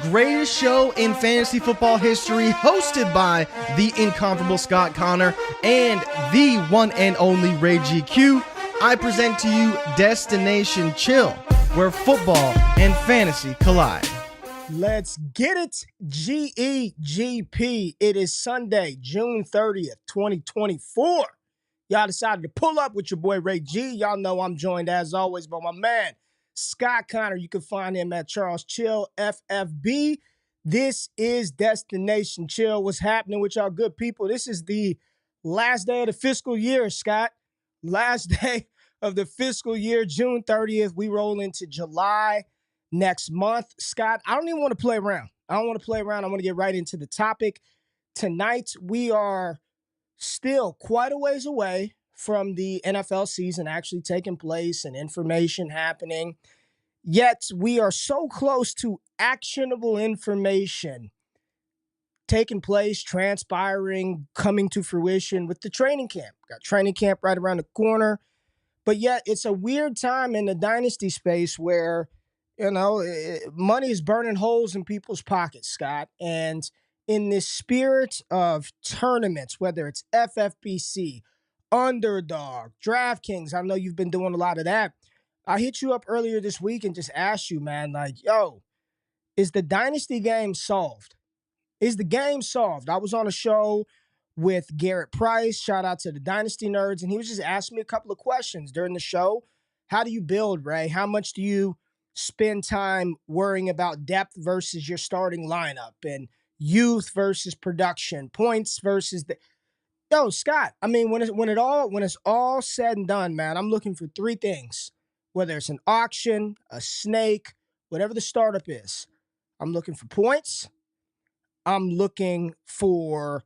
greatest show in fantasy football history, hosted by the incomparable Scott Connor and the one and only Ray GQ. I present to you Destination Chill, where football and fantasy collide. Let's get it, GEGP. It is Sunday, June 30th, 2024. Y'all decided to pull up with your boy Ray G. Y'all know I'm joined as always by my man, Scott Connor. You can find him at Charles Chill FFB. This is Destination Chill. What's happening with y'all good people? This is the last day of the fiscal year, Scott. Last day of the fiscal year, June 30th. We roll into July next month. Scott, I don't even want to play around. I don't want to play around. I want to get right into the topic. Tonight, we are still quite a ways away from the NFL season actually taking place and information happening. Yet, we are so close to actionable information taking place, transpiring, coming to fruition with the training camp. Got training camp right around the corner. But yet, it's a weird time in the dynasty space where money is burning holes in people's pockets, Scott. And in this spirit of tournaments, whether it's FFPC, Underdog, DraftKings, I know you've been doing a lot of that. I hit you up earlier this week and just asked you, man, is the dynasty game solved? Is the game solved? I was on a show with Garrett Price. Shout out to the Dynasty Nerds. And he was just asking me a couple of questions during the show. How do you build, Ray? How much do you spend time worrying about depth versus your starting lineup and youth versus production, points versus Scott, I mean, when it's all said and done, man, I'm looking for three things. Whether it's an auction, a snake, whatever the startup is. I'm looking for points. I'm looking for,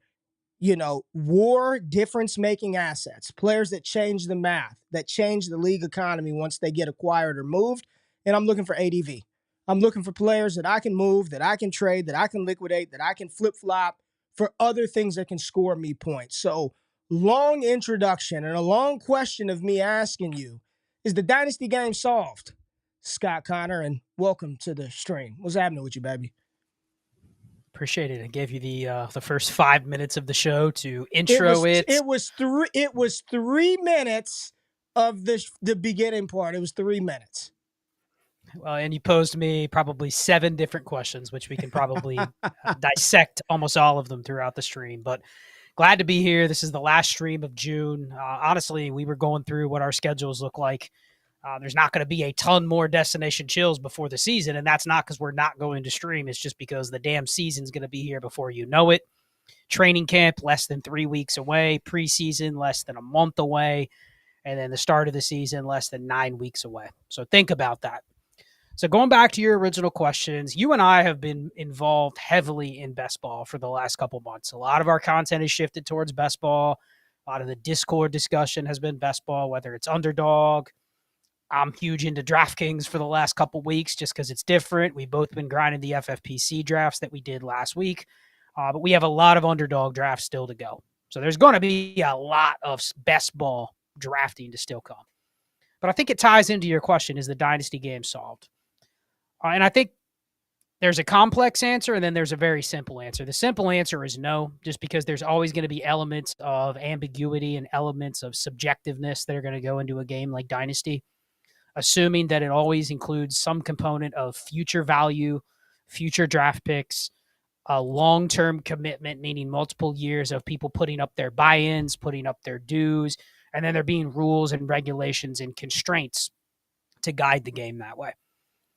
war difference-making assets, players that change the math, that change the league economy once they get acquired or moved. And I'm looking for ADV. I'm looking for players that I can move, that I can trade, that I can liquidate, that I can flip-flop for other things that can score me points. So, long introduction and a long question of me asking you, is the dynasty game solved? Scott Connor, and welcome to the stream. What's happening with you, baby? Appreciate it. I gave you the first 5 minutes of the show to intro it. It was 3 minutes of the beginning part. It was 3 minutes. Well, and you posed me probably 7 different questions, which we can probably dissect almost all of them throughout the stream. But glad to be here. This is the last stream of June. Honestly, we were going through what our schedules look like. There's not going to be a ton more Destination Chills before the season, and that's not because we're not going to stream. It's just because the damn season's going to be here before you know it. Training camp, less than 3 weeks away. Preseason, less than a month away. And then the start of the season, less than 9 weeks away. So think about that. So going back to your original questions, you and I have been involved heavily in best ball for the last couple months. A lot of our content has shifted towards best ball. A lot of the Discord discussion has been best ball, whether it's Underdog. I'm huge into DraftKings for the last couple weeks just because it's different. We've both been grinding the FFPC drafts that we did last week, but we have a lot of Underdog drafts still to go. So there's going to be a lot of best ball drafting to still come. But I think it ties into your question, is the dynasty game solved? And I think there's a complex answer and then there's a very simple answer. The simple answer is no, just because there's always going to be elements of ambiguity and elements of subjectiveness that are going to go into a game like Dynasty, assuming that it always includes some component of future value, future draft picks, a long-term commitment, meaning multiple years of people putting up their buy-ins, putting up their dues, and then there being rules and regulations and constraints to guide the game that way.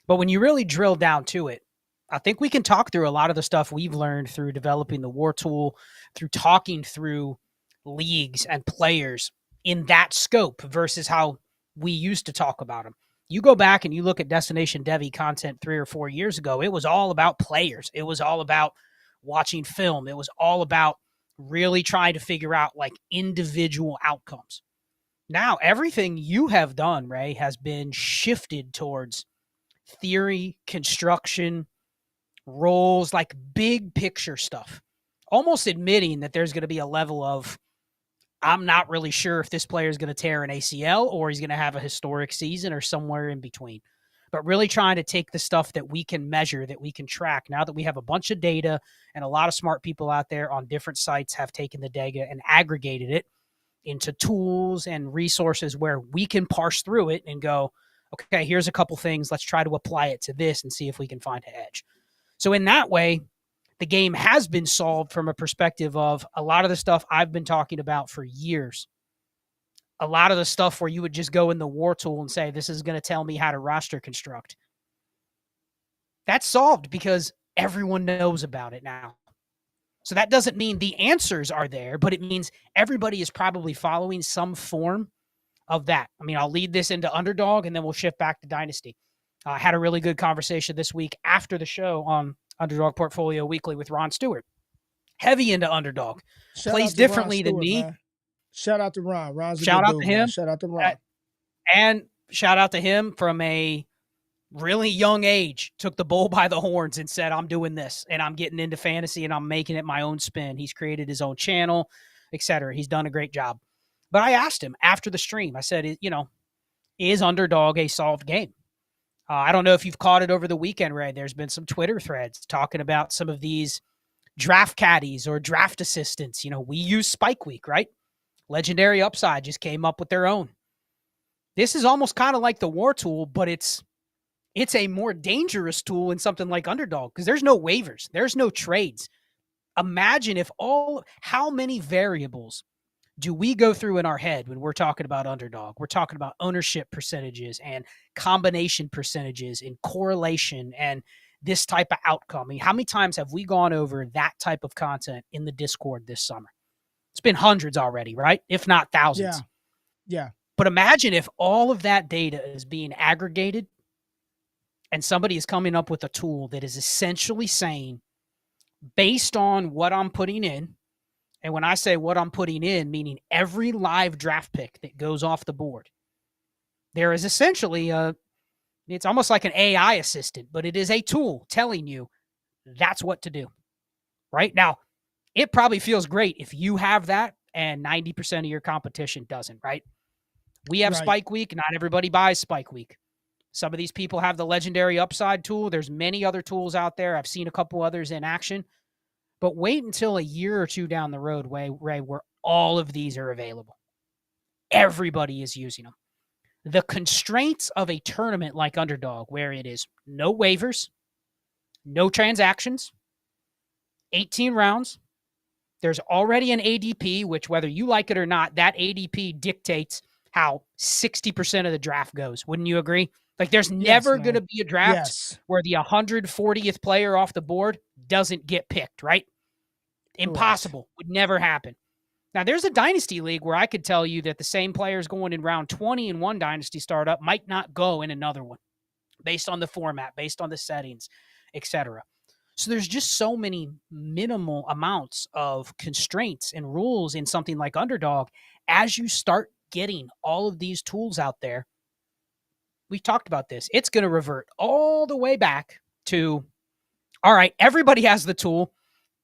But when you really drill down to it, I think we can talk through a lot of the stuff we've learned through developing the war tool, through talking through leagues and players in that scope versus how we used to talk about them. You go back and you look at Destination Devy content 3 or 4 years ago, it was all about players. It was all about watching film. It was all about really trying to figure out like individual outcomes. Now, everything you have done, Ray, has been shifted towards theory, construction, roles, like big picture stuff. Almost admitting that there's going to be a level of, I'm not really sure if this player is going to tear an ACL or he's going to have a historic season or somewhere in between. but really trying to take the stuff that we can measure, that we can track. Now that we have a bunch of data and a lot of smart people out there on different sites have taken the data and aggregated it into tools and resources where we can parse through it and go, okay, here's a couple things. Let's try to apply it to this and see if we can find an edge. So in that way, the game has been solved from a perspective of a lot of the stuff I've been talking about for years. A lot of the stuff where you would just go in the war tool and say, this is going to tell me how to roster construct. That's solved because everyone knows about it now. So that doesn't mean the answers are there, but it means everybody is probably following some form of that. I mean, I'll lead this into Underdog and then we'll shift back to Dynasty. I had a really good conversation this week after the show on Underdog Portfolio Weekly with Ron Stewart. Heavy into Underdog. Plays differently than me. Man. Shout out to Ron. Ron's a shout good out dude, to him. Man. Shout out to Ron. And shout out to him from a really young age, took the bull by the horns and said, I'm doing this and I'm getting into fantasy and I'm making it my own spin. He's created his own channel, etc. He's done a great job. But I asked him after the stream, I said, is Underdog a solved game? I don't know if you've caught it over the weekend, Ray. There's been some Twitter threads talking about some of these draft caddies or draft assistants. We use Spike Week, right? Legendary Upside just came up with their own. This is almost kind of like the war tool, but it's a more dangerous tool in something like Underdog because there's no waivers. There's no trades. Imagine how many variables do we go through in our head when we're talking about Underdog? We're talking about ownership percentages and combination percentages and correlation and this type of outcome. I mean, how many times have we gone over that type of content in the Discord this summer? It's been hundreds already, right? If not thousands. Yeah. But imagine if all of that data is being aggregated and somebody is coming up with a tool that is essentially saying, based on what I'm putting in, and when I say what I'm putting in, meaning every live draft pick that goes off the board, there is essentially it's almost like an AI assistant, but it is a tool telling you that's what to do. Right? Now, it probably feels great if you have that and 90% of your competition doesn't, right? We have Spike Week. Not everybody buys Spike Week. Some of these people have the Legendary Upside tool. There's many other tools out there. I've seen a couple others in action. But wait until a year or two down the road, Ray, where all of these are available. Everybody is using them. The constraints of a tournament like Underdog, where it is no waivers, no transactions, 18 rounds. There's already an ADP, which whether you like it or not, that ADP dictates how 60% of the draft goes. Wouldn't you agree? Like there's never going to be a draft where the 140th player off the board doesn't get picked, right? Impossible. Would never happen. Now, there's a dynasty league where I could tell you that the same players going in round 20 in one dynasty startup might not go in another one based on the format, based on the settings, etc. So there's just so many minimal amounts of constraints and rules in something like Underdog. As you start getting all of these tools out there, we talked about this. It's going to revert all the way back to, all right, everybody has the tool.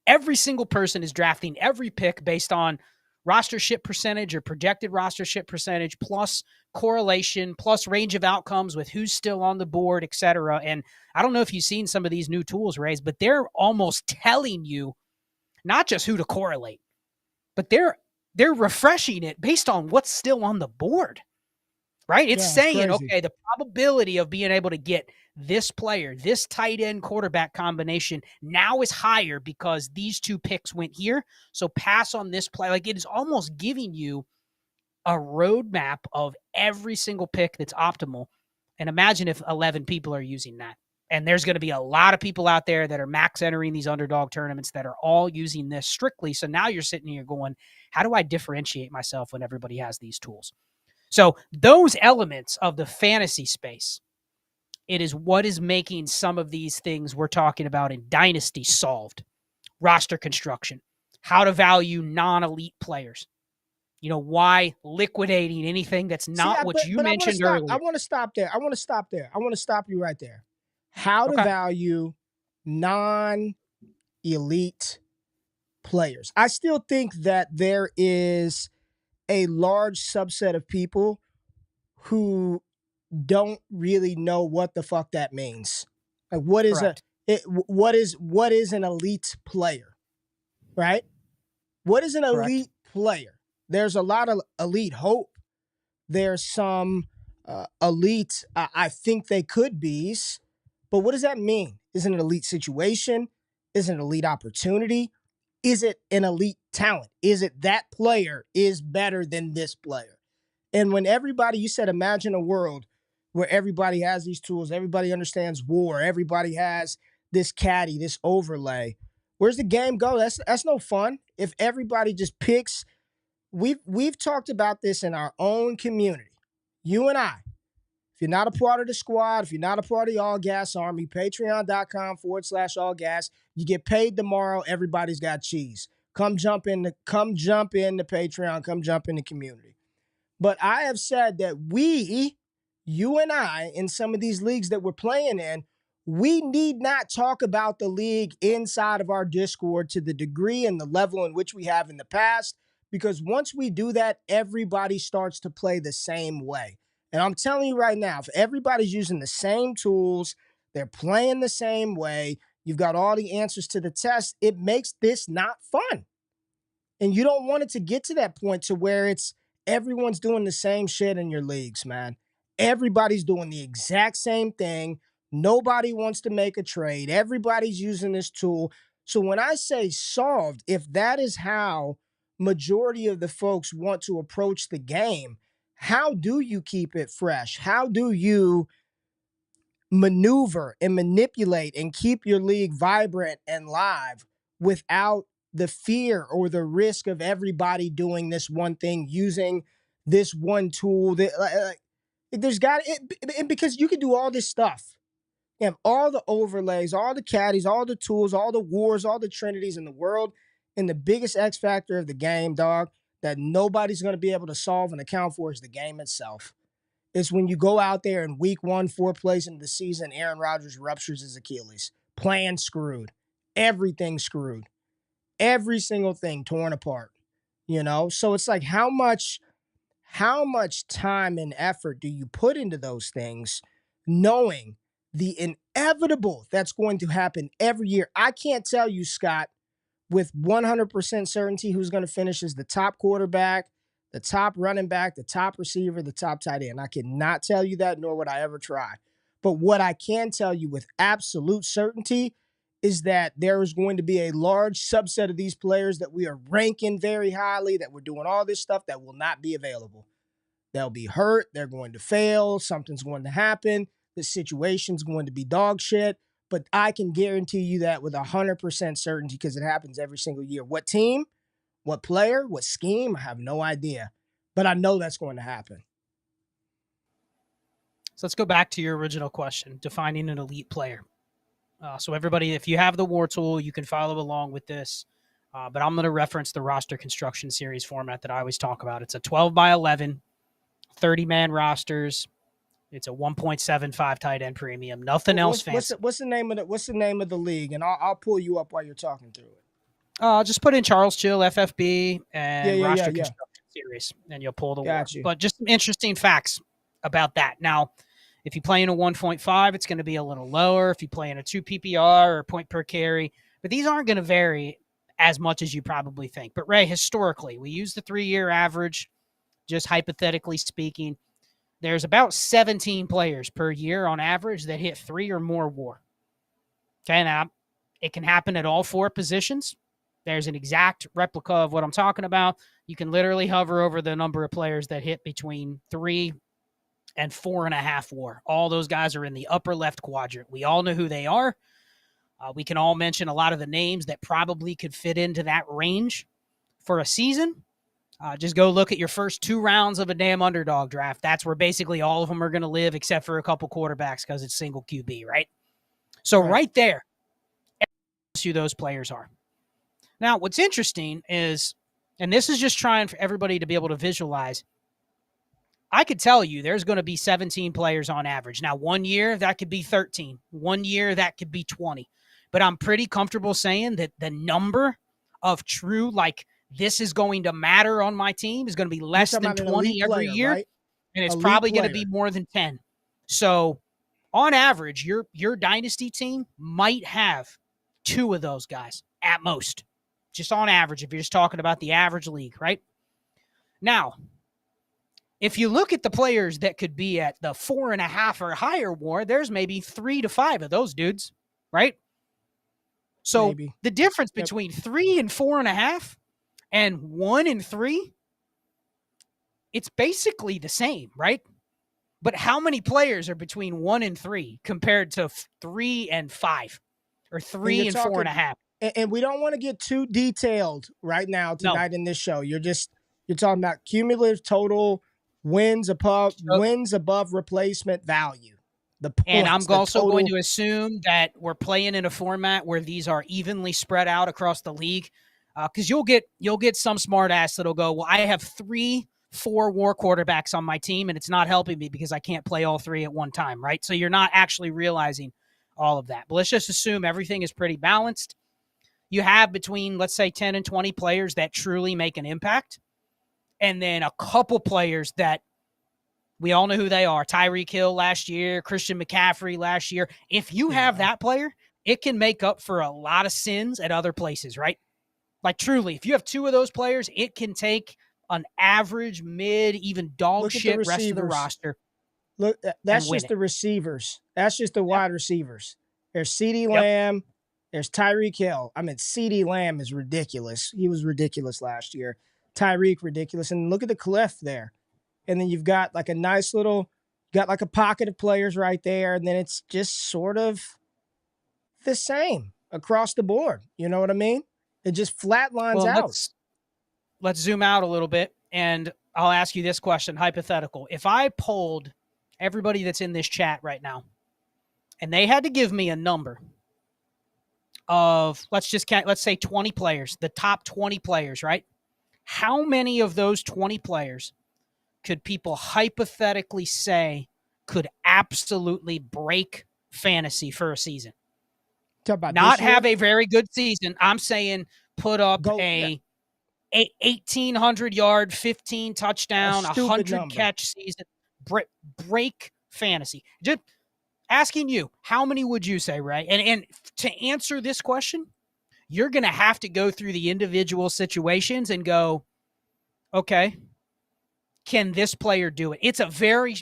Every single person is drafting every pick based on rostership percentage or projected rostership percentage plus correlation plus range of outcomes with who's still on the board, et cetera. And I don't know if you've seen some of these new tools, Ray, but they're almost telling you not just who to correlate, but they're refreshing it based on what's still on the board, right? It's saying, okay, the probability of being able to get this player, this tight end quarterback combination now is higher because these two picks went here. So pass on this play. Like it is almost giving you a roadmap of every single pick that's optimal. And imagine if 11 people are using that. And there's going to be a lot of people out there that are max entering these Underdog tournaments that are all using this strictly. So now you're sitting here going, how do I differentiate myself when everybody has these tools? So those elements of the fantasy space, it is what is making some of these things we're talking about in Dynasty solved. Roster construction, how to value non-elite players. Why liquidating anything that's not what you mentioned earlier. I want to stop there. I want to stop you right there. How to value non-elite players. I still think that there is a large subset of people who don't really know what the fuck that means. Like, what is Correct. what is an elite player, right? What is an Correct. elite player? There's a lot of elite hope. There's some elite, I think they could be, but what does that mean? Is it an elite situation? Is it an elite opportunity? Is it an elite talent? Is it that player is better than this player? And when everybody, you said, imagine a world where everybody has these tools, everybody understands war, everybody has this caddy, this overlay. Where's the game go? That's no fun. If everybody just picks, we've talked about this in our own community. You and I. If you're not a part of the squad, if you're not a part of the ALLGAS Army, patreon.com/ALLGAS. You get paid tomorrow. Everybody's got cheese. Come jump in the Patreon. Come jump in the community. But I have said that you and I, in some of these leagues that we're playing in, we need not talk about the league inside of our Discord to the degree and the level in which we have in the past, because once we do that, everybody starts to play the same way. And I'm telling you right now, if everybody's using the same tools, they're playing the same way, you've got all the answers to the test, it makes this not fun. And you don't want it to get to that point to where it's everyone's doing the same shit in your leagues, man. Everybody's doing the exact same thing. Nobody wants to make a trade. Everybody's using this tool. So when I say solved, if that is how majority of the folks want to approach the game, how do you keep it fresh? How do you maneuver and manipulate and keep your league vibrant and live without the fear or the risk of everybody doing this one thing, using this one tool? There's got it, because you can do all this stuff. You have all the overlays, all the caddies, all the tools, all the wars, all the trinities in the world. And the biggest X factor of the game, dog, that nobody's going to be able to solve and account for is the game itself. It's when you go out there in week 1, 4 plays into the season, Aaron Rodgers ruptures his Achilles. Plan screwed. Everything screwed. Every single thing torn apart. So it's like, how much time and effort do you put into those things, knowing the inevitable that's going to happen every year? I can't tell you, Scott, with 100% certainty who's going to finish as the top quarterback, the top running back, the top receiver, the top tight end. I cannot tell you that, nor would I ever try. But what I can tell you with absolute certainty is that there is going to be a large subset of these players that we are ranking very highly, that we're doing all this stuff, that will not be available. They'll be hurt. They're going to fail. Something's going to happen. The situation's going to be dog shit. But I can guarantee you that with 100% certainty, because it happens every single year. What team, what player, what scheme, I have no idea. But I know that's going to happen. So let's go back to your original question, defining an elite player. So everybody, if you have the war tool, you can follow along with this. But I'm going to reference the roster construction series format that I always talk about. It's a 12 by 11, 30-man rosters. It's a 1.75 tight end premium. Nothing else fancy. What's the name of the league? And I'll pull you up while you're talking through it. Just put in Charles Chill, FFB, and roster construction series, and you'll pull the war. But just some interesting facts about that. Now, if you play in a 1.5, it's going to be a little lower. If you play in a 2 PPR or point per carry, but these aren't going to vary as much as you probably think. But Ray, historically, we use the 3-year average, just hypothetically speaking. There's about 17 players per year on average that hit 3 or more war. Okay, now it can happen at all 4 positions. There's an exact replica of what I'm talking about. You can literally hover over the number of players that hit between 3 and 4.5 war. All those guys are in the upper left quadrant. We all know who they are. We can all mention a lot of the names that probably could fit into that range for a season. Just go look at your first 2 rounds of a damn underdog draft. That's where basically all of them are going to live, except for a couple quarterbacks, because it's single QB, right? So right there, who those players are. Now, what's interesting is, and this is just trying for everybody to be able to visualize, I could tell you there's going to be 17 players on average. Now, 1 year, that could be 13. 1 year, that could be 20. But I'm pretty comfortable saying that the number of true, like, this is going to matter on my team is going to be less than 20 every year. Right? And it's probably going to be more than 10. So on average, your dynasty team might have 2 of those guys at most, just on average, if you're just talking about the average league, right? Now, if you look at the players that could be at the 4.5 or higher war, there's maybe 3 to 5 of those dudes, right? So Maybe. the difference between 3 and 4.5 and 1 and 3, it's basically the same, right? But how many players are between 1 and 3 compared to 3 and 5 or 3 and 4.5? And we don't want to get too detailed right now tonight in this show. You're talking about cumulative total wins above replacement value. The points, and I'm also going to assume that we're playing in a format where these are evenly spread out across the league, because you'll get some smart ass that'll go, well, I have 4 war quarterbacks on my team, and it's not helping me because I can't play all 3 at one time, right? So you're not actually realizing all of that. But let's just assume everything is pretty balanced. You have between, let's say, 10 and 20 players that truly make an impact, and then a couple players that we all know who they are. Tyreek Hill last year, Christian McCaffrey last year. If you have that player, it can make up for a lot of sins at other places, right? Like truly, if you have 2 of those players, it can take an average, mid, even dog shit rest of the roster. Look, that's just the receivers. That's just the wide receivers. There's CeeDee Lamb. There's Tyreek Hill. I mean, CeeDee Lamb is ridiculous. He was ridiculous last year. Tyreek, ridiculous. And look at the cliff there. And then you've got like a nice little, got like a pocket of players right there. And then it's just sort of the same across the board. You know what I mean? It just flatlines out. Let's zoom out a little bit, and I'll ask you this question, hypothetical. If I polled everybody that's in this chat right now, and they had to give me a number of, let's say 20 players, the top 20 players, right? How many of those 20 players could people hypothetically say could absolutely break fantasy for a season? Not have a very good season. I'm saying put up a 1,800 yard, 15 touchdown, 100 catch season, break fantasy. Just asking you, how many would you say, Ray? And to answer this question, you're going to have to go through the individual situations and go, okay, can this player do it? It's a very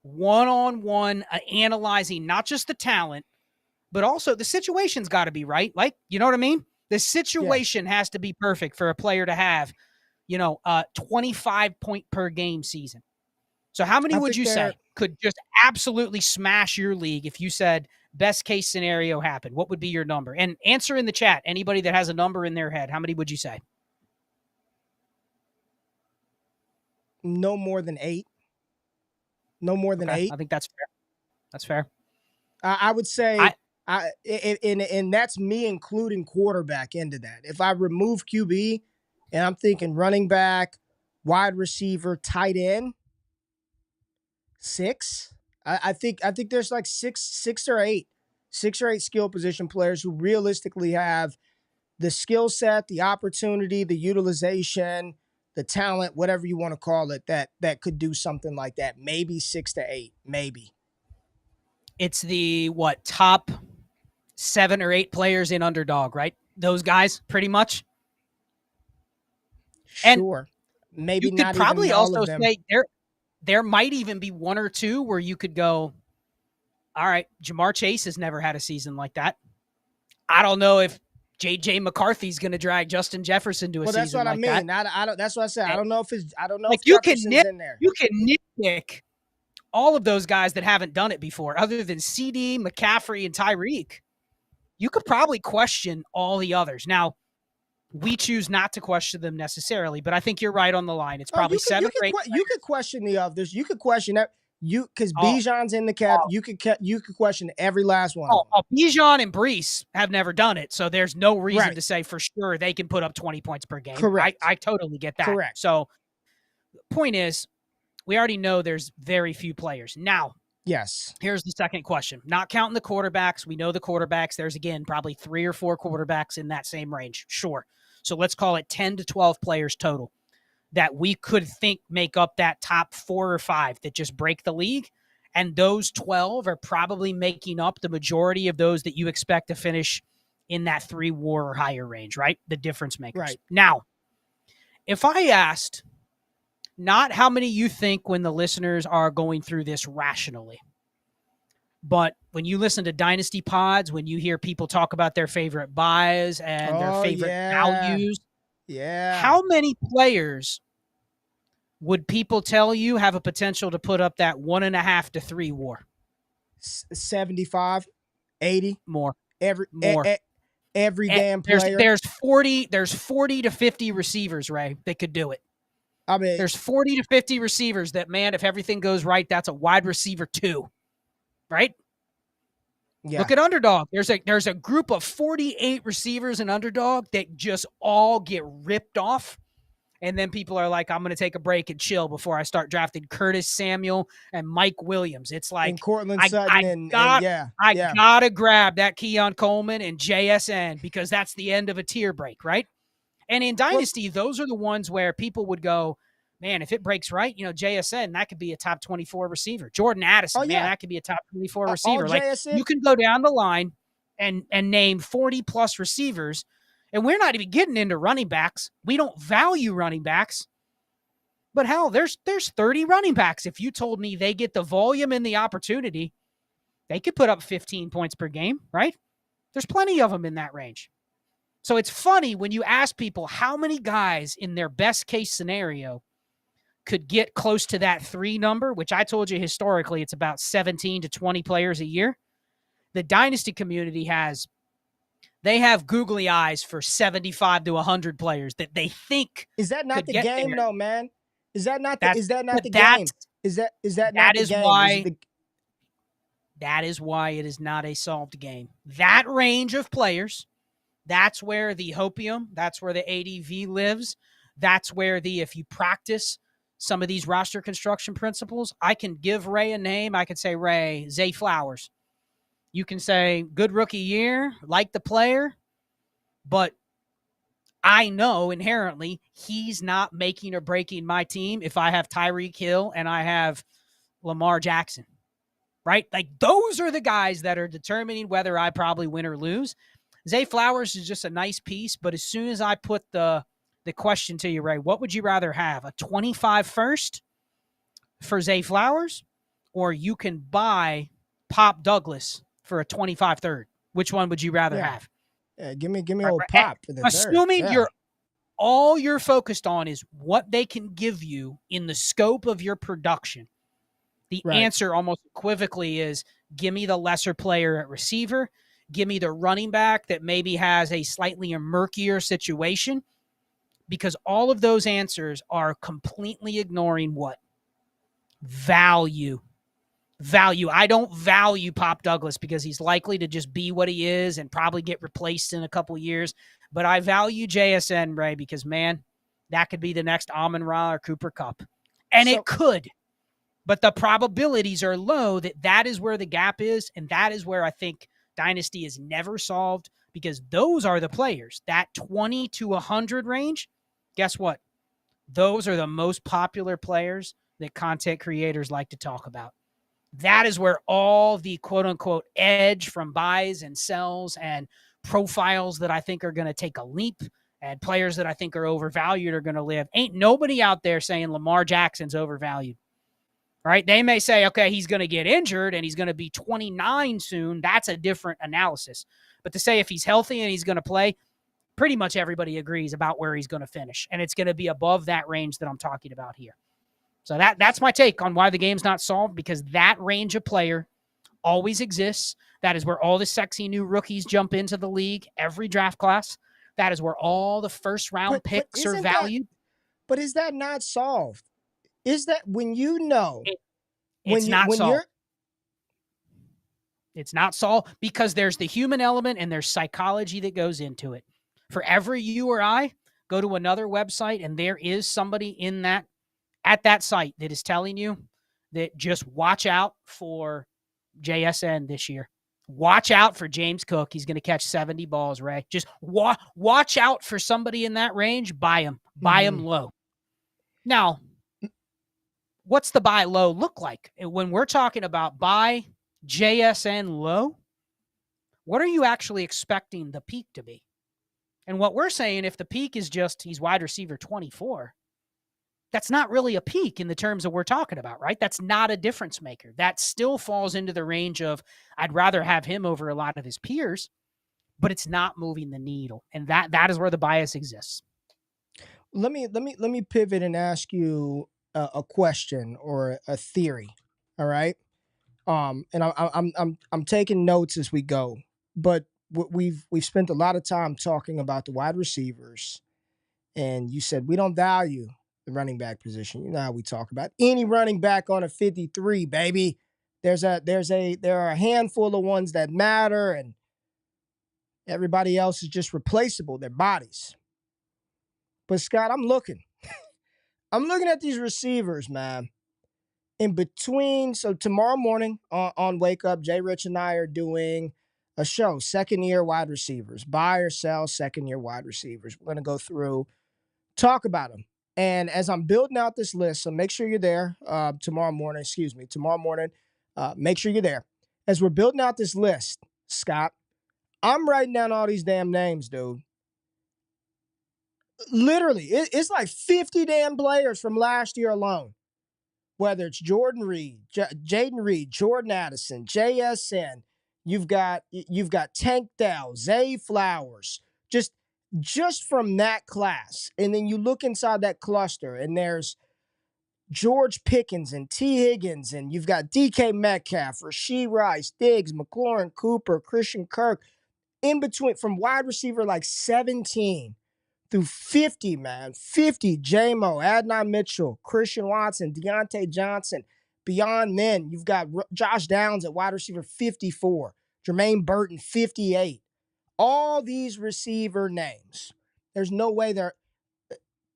one-on-one analyzing not just the talent, but also the situation's got to be right. Like, you know what I mean? The situation has to be perfect for a player to have, a 25 point per game season. So how many would you say could just absolutely smash your league if you said best case scenario happened? What would be your number? And answer in the chat. Anybody that has a number in their head, how many would you say? No more than 8. No more than 8. I think that's fair. That's fair. I would say, and that's me including quarterback into that. If I remove QB and I'm thinking running back, wide receiver, tight end, 6. I think there's like 6 or 8 skill position players who realistically have the skill set, the opportunity, the utilization, the talent, whatever you want to call it, that could do something like that. Maybe 6 to 8, maybe. It's the top 7 or 8 players in Underdog, right? Those guys, pretty much. Sure. And maybe you not could probably even also all of them. say there might even be 1 or 2 where you could go, all right, Jamar Chase has never had a season like that. I don't know if J.J. McCarthy's going to drag Justin Jefferson to a season like that. Well, that's what I mean. I don't. That's what I said. I don't know if Jefferson's in there. You can nitpick all of those guys that haven't done it before, other than CeeDee, McCaffrey, and Tyreek. You could probably question all the others. Now, we choose not to question them necessarily, but I think you're right on the line. It's probably 7 or 8. You could question the others. You could question that. Because Bijan's in the cap, you could question every last one. Bijan and Brees have never done it, so there's no reason to say for sure they can put up 20 points per game. Correct. I totally get that. Correct. So, point is, we already know there's very few players. Now, yes. Here's the second question. Not counting the quarterbacks, we know the quarterbacks. There's again probably 3 or 4 quarterbacks in that same range. Sure. So let's call it 10 to 12 players total that we could think make up that top 4 or 5 that just break the league. And those 12 are probably making up the majority of those that you expect to finish in that 3 WAR or higher range, right? The difference makers. Right. Now, if I asked not how many you think when the listeners are going through this rationally, but when you listen to Dynasty Pods, when you hear people talk about their favorite buys and their favorite values, how many players would people tell you have a potential to put up that 1.5 to 3 WAR? 75, 80. More. Every damn player. There's 40 to 50 receivers, Ray, that could do it. I mean, there's 40 to 50 receivers that, man, if everything goes right, that's a wide receiver 2, right? Yeah. Look at Underdog. There's a group of 48 receivers in Underdog that just all get ripped off. And then people are like, I'm going to take a break and chill before I start drafting Curtis Samuel and Mike Williams. It's like, and Cortland Sutton I got to grab that Keon Coleman and JSN because that's the end of a tier break, right? And in Dynasty, those are the ones where people would go, man, if it breaks right, JSN, that could be a top 24 receiver. Jordan Addison, man, that could be a top 24 receiver. Like, you can go down the line and name 40-plus receivers, and we're not even getting into running backs. We don't value running backs. But hell, there's 30 running backs. If you told me they get the volume and the opportunity, they could put up 15 points per game, right? There's plenty of them in that range. So it's funny when you ask people how many guys in their best case scenario could get close to that 3 number, which I told you historically it's about 17 to 20 players a year. The Dynasty community have googly eyes for 75 to 100 players that they think. Is that not the game, though, man? Is that not the game? Is that not the game? That is why it is not a solved game. That range of players, that's where the hopium, that's where the ADV lives. That's where if you practice some of these roster construction principles, I can give Ray a name. I could say, Ray, Zay Flowers. You can say, good rookie year, like the player, but I know inherently he's not making or breaking my team if I have Tyreek Hill and I have Lamar Jackson, right? Like, those are the guys that are determining whether I probably win or lose. Zay Flowers is just a nice piece, but as soon as I put the question to you, Ray, what would you rather have? A 25 first for Zay Flowers, or you can buy Pop Douglas for a 25 third? Which one would you rather have? Yeah, give me old Pop for the assuming third. You're focused on is what they can give you in the scope of your production. The answer almost equivocally is give me the lesser player at receiver, give me the running back that maybe has a slightly murkier situation, because all of those answers are completely ignoring what? Value. I don't value Pop Douglas because he's likely to just be what he is and probably get replaced in a couple years. But I value JSN, Ray, because, man, that could be the next Amon-Ra or Cooper Kupp. And it could. But the probabilities are low that is where the gap is, and that is where I think Dynasty is never solved, because those are the players. That 20 to 100 range, guess what? Those are the most popular players that content creators like to talk about. That is where all the quote-unquote edge from buys and sells and profiles that I think are going to take a leap and players that I think are overvalued are going to live. Ain't nobody out there saying Lamar Jackson's overvalued, right? They may say, okay, he's going to get injured and he's going to be 29 soon. That's a different analysis. But to say if he's healthy and he's going to play, pretty much everybody agrees about where he's going to finish. And it's going to be above that range that I'm talking about here. So that's my take on why the game's not solved, because that range of player always exists. That is where all the sexy new rookies jump into the league, every draft class. That is where all the first-round picks are valued. But is that not solved? Is that when you know? It's not solved. It's not solved because there's the human element and there's psychology that goes into it. For every you or I, go to another website and there is somebody at that site that is telling you that just watch out for JSN this year. Watch out for James Cook. He's going to catch 70 balls, Ray. Just watch out for somebody in that range. Buy him. Buy him low. Now, what's the buy low look like? When we're talking about buy JSN low, what are you actually expecting the peak to be? And what we're saying, if the peak is just he's wide receiver 24, that's not really a peak in the terms that we're talking about, right? That's not a difference maker. That still falls into the range of I'd rather have him over a lot of his peers, but it's not moving the needle. And that is where the bias exists. Let me pivot and ask you a question or a theory. All right. And I'm taking notes as we go, but we've spent a lot of time talking about the wide receivers, and you said we don't value the running back position. You know how we talk about any running back on a 53, baby. There are a handful of ones that matter, and everybody else is just replaceable. Their bodies. But Scott, I'm looking at these receivers, man. In between, so tomorrow morning on Wake Up, Jay Rich and I are doing a show, second year wide receivers, buy or sell second year wide receivers. We're going to go through, talk about them. And as I'm building out this list, so make sure you're there tomorrow morning, make sure you're there. As we're building out this list, Scott, I'm writing down all these damn names, dude. Literally, it's like 50 damn players from last year alone. Whether it's Jordan Reed, Jaden Reed, Jordan Addison, JSN, you've got Tank Dell, Zay Flowers, just from that class. And then you look inside that cluster, and there's George Pickens and T. Higgins, and you've got DK Metcalf, Rashee Rice, Diggs, McLaurin Cooper, Christian Kirk. In between, from wide receiver like 17 through 50, man. 50, J-Mo, Adnan Mitchell, Christian Watson, Deontay Johnson. Beyond then, you've got Josh Downs at wide receiver 54, Jermaine Burton 58. All these receiver names. There's no way they're...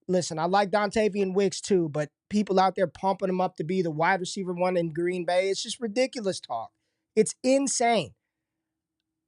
Listen, I like Dontavian Wicks too, but people out there pumping him up to be the wide receiver one in Green Bay, it's just ridiculous talk. It's insane.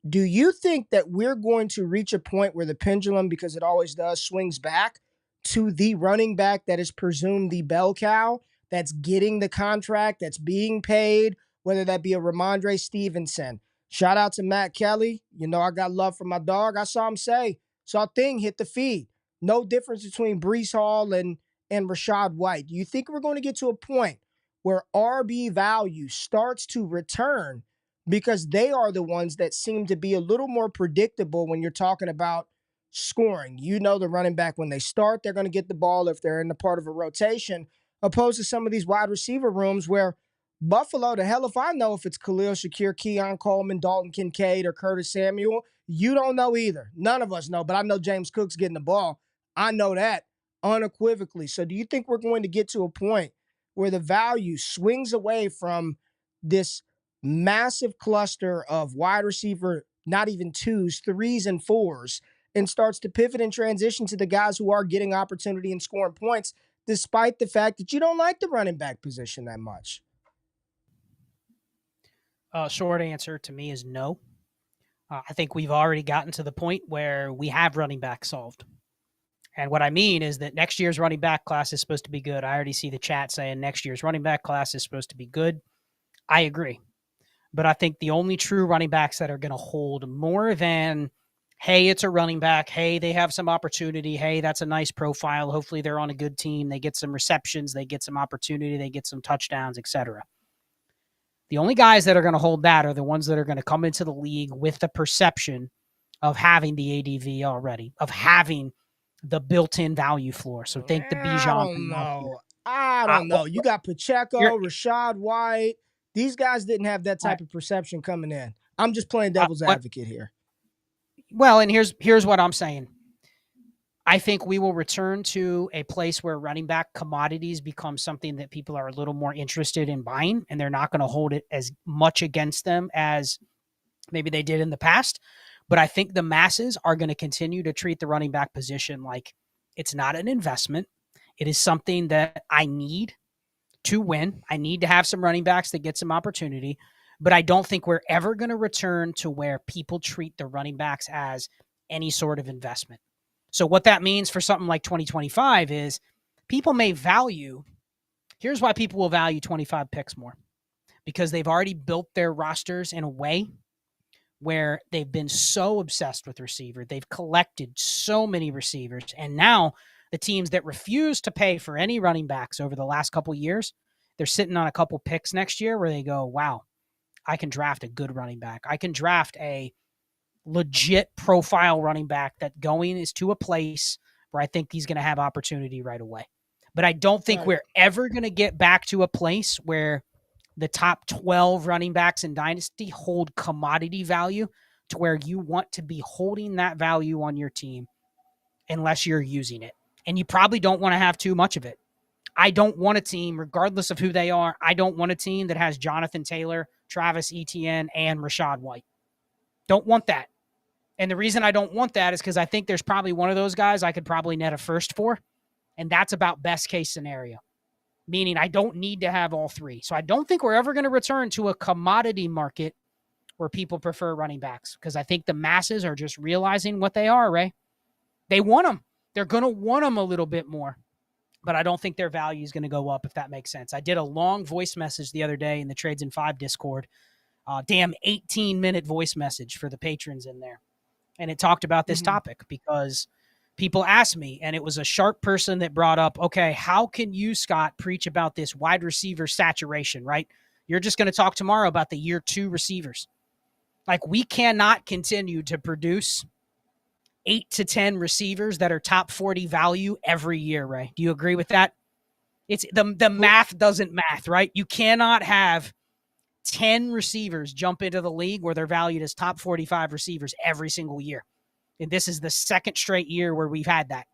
Do you think that we're going to reach a point where the pendulum, because it always does, swings back to the running back that is presumed the bell cow, that's getting the contract, that's being paid, whether that be a Ramondre Stevenson? Shout out to Matt Kelly. You know I got love for my dog. I saw him say, saw Thing hit the feed. No difference between Breece Hall and Rachaad White. Do you think we're going to get to a point where RB value starts to return, because they are the ones that seem to be a little more predictable when you're talking about scoring? You know, the running back, when they start, they're going to get the ball if they're in the part of a rotation, opposed to some of these wide receiver rooms where Buffalo, the hell if I know if it's Khalil Shakir, Keon Coleman, Dalton Kincaid, or Curtis Samuel. You don't know either. None of us know, but I know James Cook's getting the ball. I know that unequivocally. So do you think we're going to get to a point where the value swings away from this massive cluster of wide receiver, not even twos, threes, and fours, and starts to pivot and transition to the guys who are getting opportunity and scoring points, despite the fact that you don't like the running back position that much? Short answer to me is no. I think we've already gotten to the point where we have running back solved. And what I mean is that next year's running back class is supposed to be good. I already see the chat saying next year's running back class is supposed to be good. I agree. But I think the only true running backs that are going to hold more than, hey, it's a running back, hey, they have some opportunity, hey, that's a nice profile, hopefully they're on a good team, they get some receptions, they get some opportunity, they get some touchdowns, etc. The only guys that are going to hold that are the ones that are going to come into the league with the perception of having the ADV already, of having the built-in value floor. So think the Bijan. I don't know. You got Pacheco, Rachaad White. These guys didn't have that type of perception coming in. I'm just playing devil's advocate here. Well, and here's what I'm saying. I think we will return to a place where running back commodities become something that people are a little more interested in buying, and they're not going to hold it as much against them as maybe they did in the past. But I think the masses are going to continue to treat the running back position like it's not an investment. It is something that I need to win. I need to have some running backs that get some opportunity, but I don't think we're ever going to return to where people treat the running backs as any sort of investment. So what that means for something like 2025 is people may value Here's why people will value 25 picks more, because they've already built their rosters in a way where they've been so obsessed with receiver. They've collected so many receivers. And now the teams that refuse to pay for any running backs over the last couple of years, they're sitting on a couple picks next year where they go, wow, I can draft a good running back. I can draft a legit profile running back that going is to a place where I think he's going to have opportunity right away. But I don't think we're ever going to get back to a place where the top 12 running backs in Dynasty hold commodity value to where you want to be holding that value on your team unless you're using it. And you probably don't want to have too much of it. I don't want a team, regardless of who they are, I don't want a team that has Jonathan Taylor, Travis Etienne, and Rachaad White. Don't want that. And the reason I don't want that is because I think there's probably one of those guys I could probably net a first for, and that's about best case scenario, meaning I don't need to have all three. So I don't think we're ever going to return to a commodity market where people prefer running backs, because I think the masses are just realizing what they are, Ray. They want them. They're going to want them a little bit more, but I don't think their value is going to go up, if that makes sense. I did a long voice message the other day in the Trades in 5 Discord, 18-minute voice message for the patrons in there. And it talked about this topic because people asked me, and it was a sharp person that brought up, okay, how can you, Scott, preach about this wide receiver saturation, right? You're just going to talk tomorrow about the year 2 receivers. Like, we cannot continue to produce 8 to 10 receivers that are top 40 value every year, Ray. Do you agree with that? It's the math doesn't math, right? You cannot have 10 receivers jump into the league where they're valued as top 45 receivers every single year. And this is the second straight year where we've had that.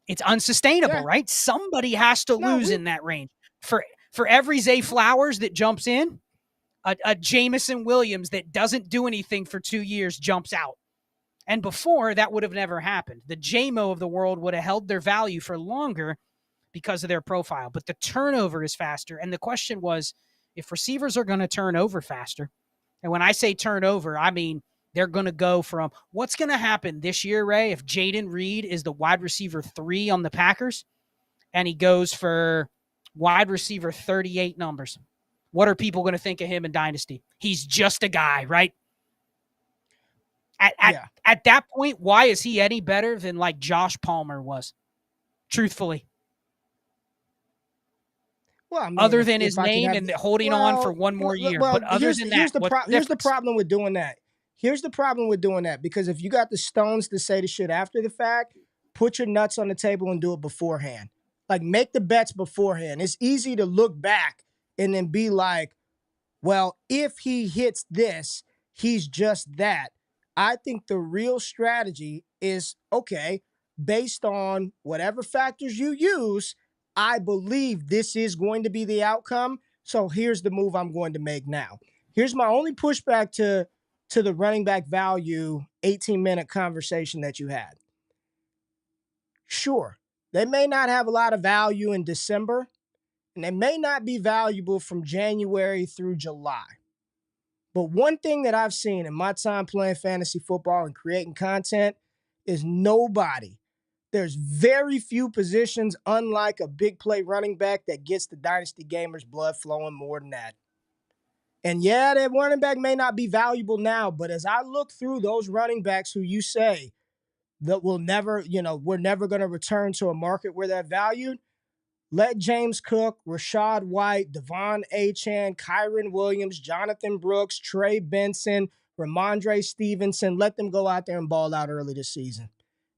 It's unsustainable, right? Somebody has to lose in that range. For every Zay Flowers that jumps in, a Jamison Williams that doesn't do anything for 2 years jumps out. And before, that would have never happened. The JMO of the world would have held their value for longer because of their profile. But the turnover is faster. And the question was, if receivers are going to turn over faster, and when I say turnover, I mean they're going to go from what's going to happen this year, Ray, if Jaden Reed is the wide receiver 3 on the Packers and he goes for wide receiver 38 numbers. What are people going to think of him in Dynasty? He's just a guy, right? At that point, why is he any better than like Josh Palmer was? Truthfully. Well, I mean, other than his name and holding on for one more year. But other than that, here's the problem with doing that. Here's the problem with doing that, because if you got the stones to say the shit after the fact, put your nuts on the table and do it beforehand. Like, make the bets beforehand. It's easy to look back and then be like, well, if he hits this, he's just that. I think the real strategy is, okay, based on whatever factors you use, I believe this is going to be the outcome. So here's the move I'm going to make now. Here's my only pushback to the running back value 18-minute conversation that you had. Sure, they may not have a lot of value in December, and they may not be valuable from January through July. But one thing that I've seen in my time playing fantasy football and creating content is there's very few positions, unlike a big play running back, that gets the Dynasty gamers' blood flowing more than that. And yeah, that running back may not be valuable now, but as I look through those running backs who you say that will never, we're never going to return to a market where they're valued, let James Cook, Rachaad White, Devon Achane, Kyron Williams, Jonathan Brooks, Trey Benson, Ramondre Stevenson, let them go out there and ball out early this season.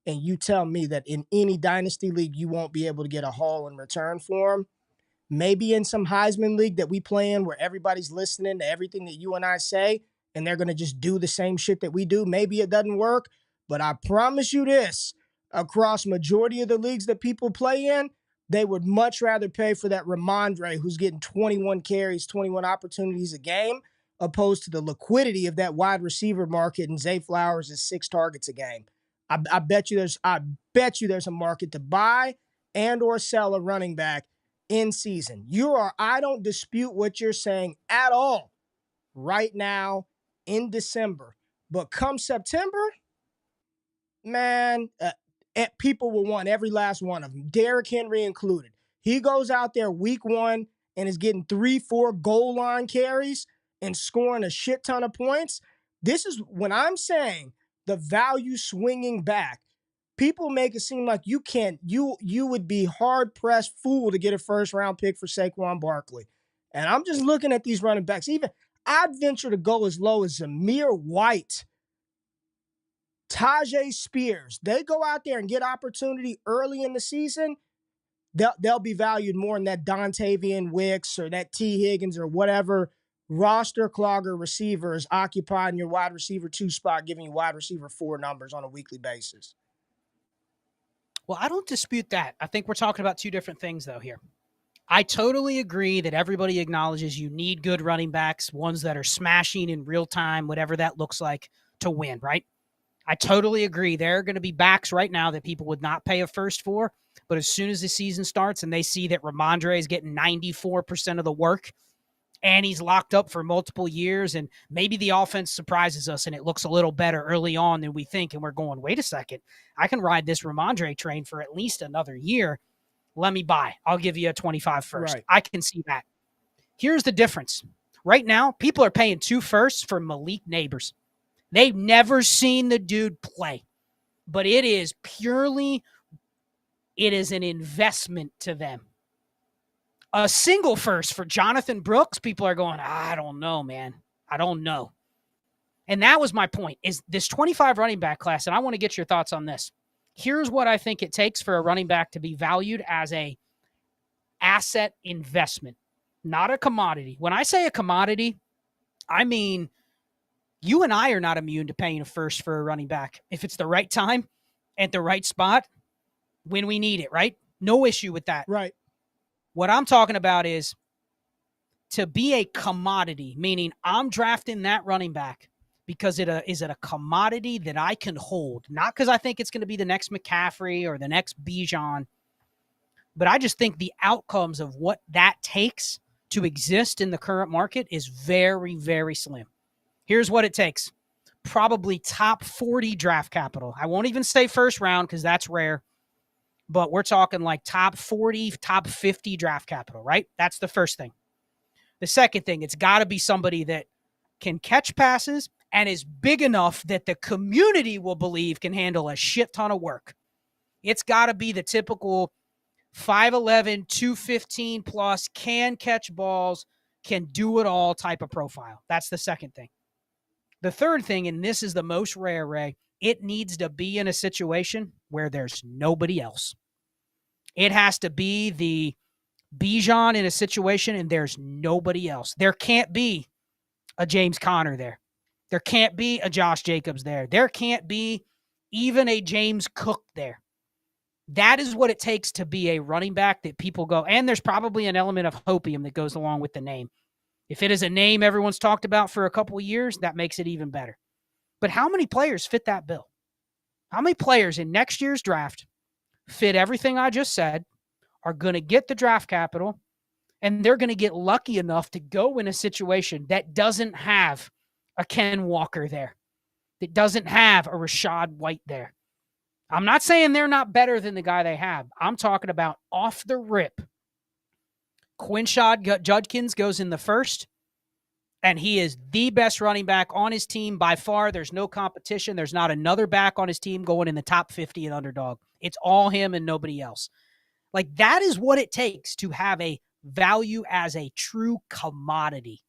And you tell me that in any Dynasty league, you won't be able to get a haul in return for them. Maybe in some Heisman league that we play in where everybody's listening to everything that you and I say, and they're going to just do the same shit that we do. Maybe it doesn't work, but I promise you this, across majority of the leagues that people play in, they would much rather pay for that Ramondre who's getting 21 carries, 21 opportunities a game, opposed to the liquidity of that wide receiver market and Zay Flowers is 6 targets a game. I bet you there's a market to buy and or sell a running back in season. I don't dispute what you're saying at all right now in December. But come September, man, people will want every last one of them, Derrick Henry included. He goes out there week 1 and is getting 3-4 goal line carries and scoring a shit ton of points. This is when I'm saying the value swinging back. People make it seem like you would be hard-pressed fool to get a first-round pick for Saquon Barkley. And I'm just looking at these running backs. Even I'd venture to go as low as Zamir White, Tajay Spears. They go out there and get opportunity early in the season, they'll be valued more than that Dontavian Wicks or that T. Higgins or whatever roster clogger receiver is occupying your wide receiver 2 spot, giving you wide receiver 4 numbers on a weekly basis. Well, I don't dispute that. I think we're talking about two different things, though, here. I totally agree that everybody acknowledges you need good running backs, ones that are smashing in real time, whatever that looks like, to win, right? I totally agree. There are going to be backs right now that people would not pay a first for, but as soon as the season starts and they see that Ramondre is getting 94% of the work and he's locked up for multiple years and maybe the offense surprises us and it looks a little better early on than we think, and we're going, wait a second, I can ride this Ramondre train for at least another year. Let me buy. I'll give you a 25 first. Right. I can see that. Here's the difference. Right now, people are paying 2 firsts for Malik Neighbors. They've never seen the dude play, but it is an investment to them. A single first for Jonathan Brooks, people are going, I don't know, man. I don't know. And that was my point, is this 25 running back class, and I want to get your thoughts on this. Here's what I think it takes for a running back to be valued as a asset investment, not a commodity. When I say a commodity, I mean you and I are not immune to paying a first for a running back. If it's the right time at the right spot when we need it, right? No issue with that. Right. What I'm talking about is to be a commodity, meaning I'm drafting that running back because is it a commodity that I can hold? Not because I think it's going to be the next McCaffrey or the next Bijan, but I just think the outcomes of what that takes to exist in the current market is very, very slim. Here's what it takes. Probably top 40 draft capital. I won't even say first round because that's rare, but we're talking like top 40, top 50 draft capital, right? That's the first thing. The second thing, it's got to be somebody that can catch passes and is big enough that the community will believe can handle a shit ton of work. It's got to be the typical 5'11", 215 plus, can catch balls, can do it all type of profile. That's the second thing. The third thing, and this is the most rare, Ray, it needs to be in a situation where there's nobody else. It has to be the Bijan in a situation and there's nobody else. There can't be a James Conner there. There can't be a Josh Jacobs there. There can't be even a James Cook there. That is what it takes to be a running back that people go, and there's probably an element of hopium that goes along with the name. If it is a name everyone's talked about for a couple of years, that makes it even better. But how many players fit that bill? How many players in next year's draft fit everything I just said, are going to get the draft capital, and they're going to get lucky enough to go in a situation that doesn't have a Ken Walker there, that doesn't have a Rashad White there? I'm not saying they're not better than the guy they have. I'm talking about off the rip. Quinshad Judkins goes in the first, and he is the best running back on his team by far. There's no competition. There's not another back on his team going in the top 50 in Underdog. It's all him and nobody else. Like, that is what it takes to have a value as a true commodity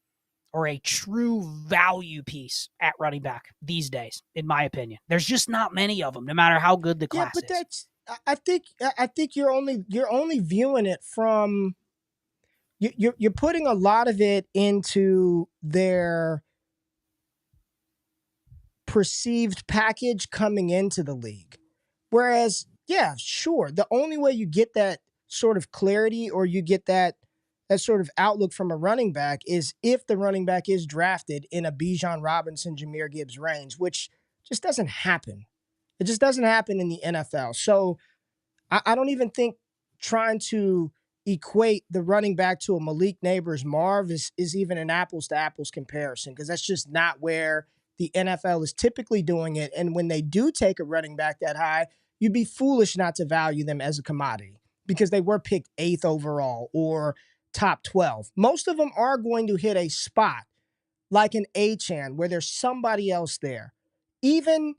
or a true value piece at running back these days, in my opinion. There's just not many of them, no matter how good the class is. Yeah, but I think you're only viewing it from you're putting a lot of it into their perceived package coming into the league. Whereas, yeah, sure, the only way you get that sort of clarity or you get that sort of outlook from a running back is if the running back is drafted in a Bijan Robinson, Jahmyr Gibbs range, which just doesn't happen. It just doesn't happen in the NFL. So I don't even think trying to equate the running back to a Malik Neighbors Marv is even an apples to apples comparison, because that's just not where the NFL is typically doing it. And when they do take a running back that high, you'd be foolish not to value them as a commodity, because they were picked 8th overall or top 12. Most of them are going to hit a spot like an A-Chan where there's somebody else there. Even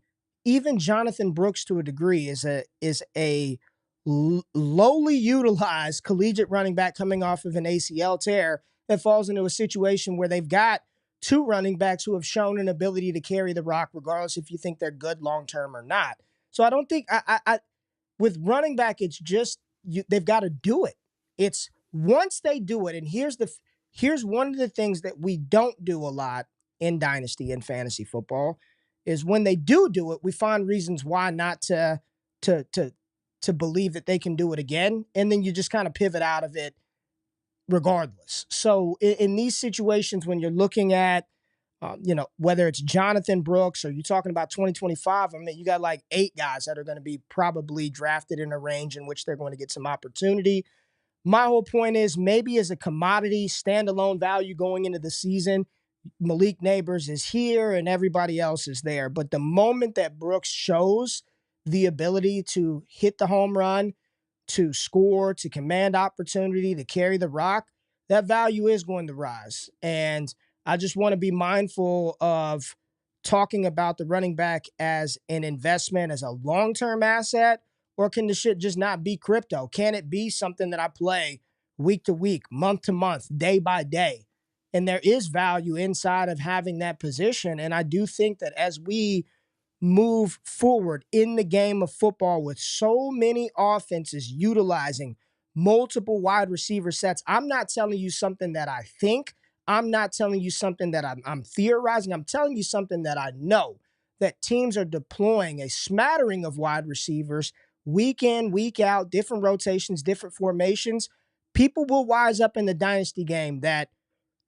Jonathan Brooks to a degree is a lowly utilized collegiate running back coming off of an ACL tear that falls into a situation where they've got two running backs who have shown an ability to carry the rock, regardless if you think they're good long term or not. So I don't think I with running back, it's just they've got to do it. It's once they do it, and here's one of the things that we don't do a lot in Dynasty and fantasy football is when they do it, we find reasons why not to believe that they can do it again, and then you just kind of pivot out of it regardless. So in these situations, when you're looking at, whether it's Jonathan Brooks or you're talking about 2025, I mean, you got like 8 guys that are going to be probably drafted in a range in which they're going to get some opportunity. My whole point is maybe as a commodity, standalone value going into the season, Malik Neighbors is here and everybody else is there. But the moment that Brooks shows the ability to hit the home run, to score, to command opportunity, to carry the rock, that value is going to rise. And I just want to be mindful of talking about the running back as an investment, as a long-term asset, or can the shit just not be crypto? Can it be something that I play week to week, month to month, day by day? And there is value inside of having that position. And I do think that as we move forward in the game of football with so many offenses utilizing multiple wide receiver sets, I'm not telling you something that I think. I'm not telling you something that I'm theorizing. I'm telling you something that I know, that teams are deploying a smattering of wide receivers week in, week out, different rotations, different formations. People will wise up in the dynasty game that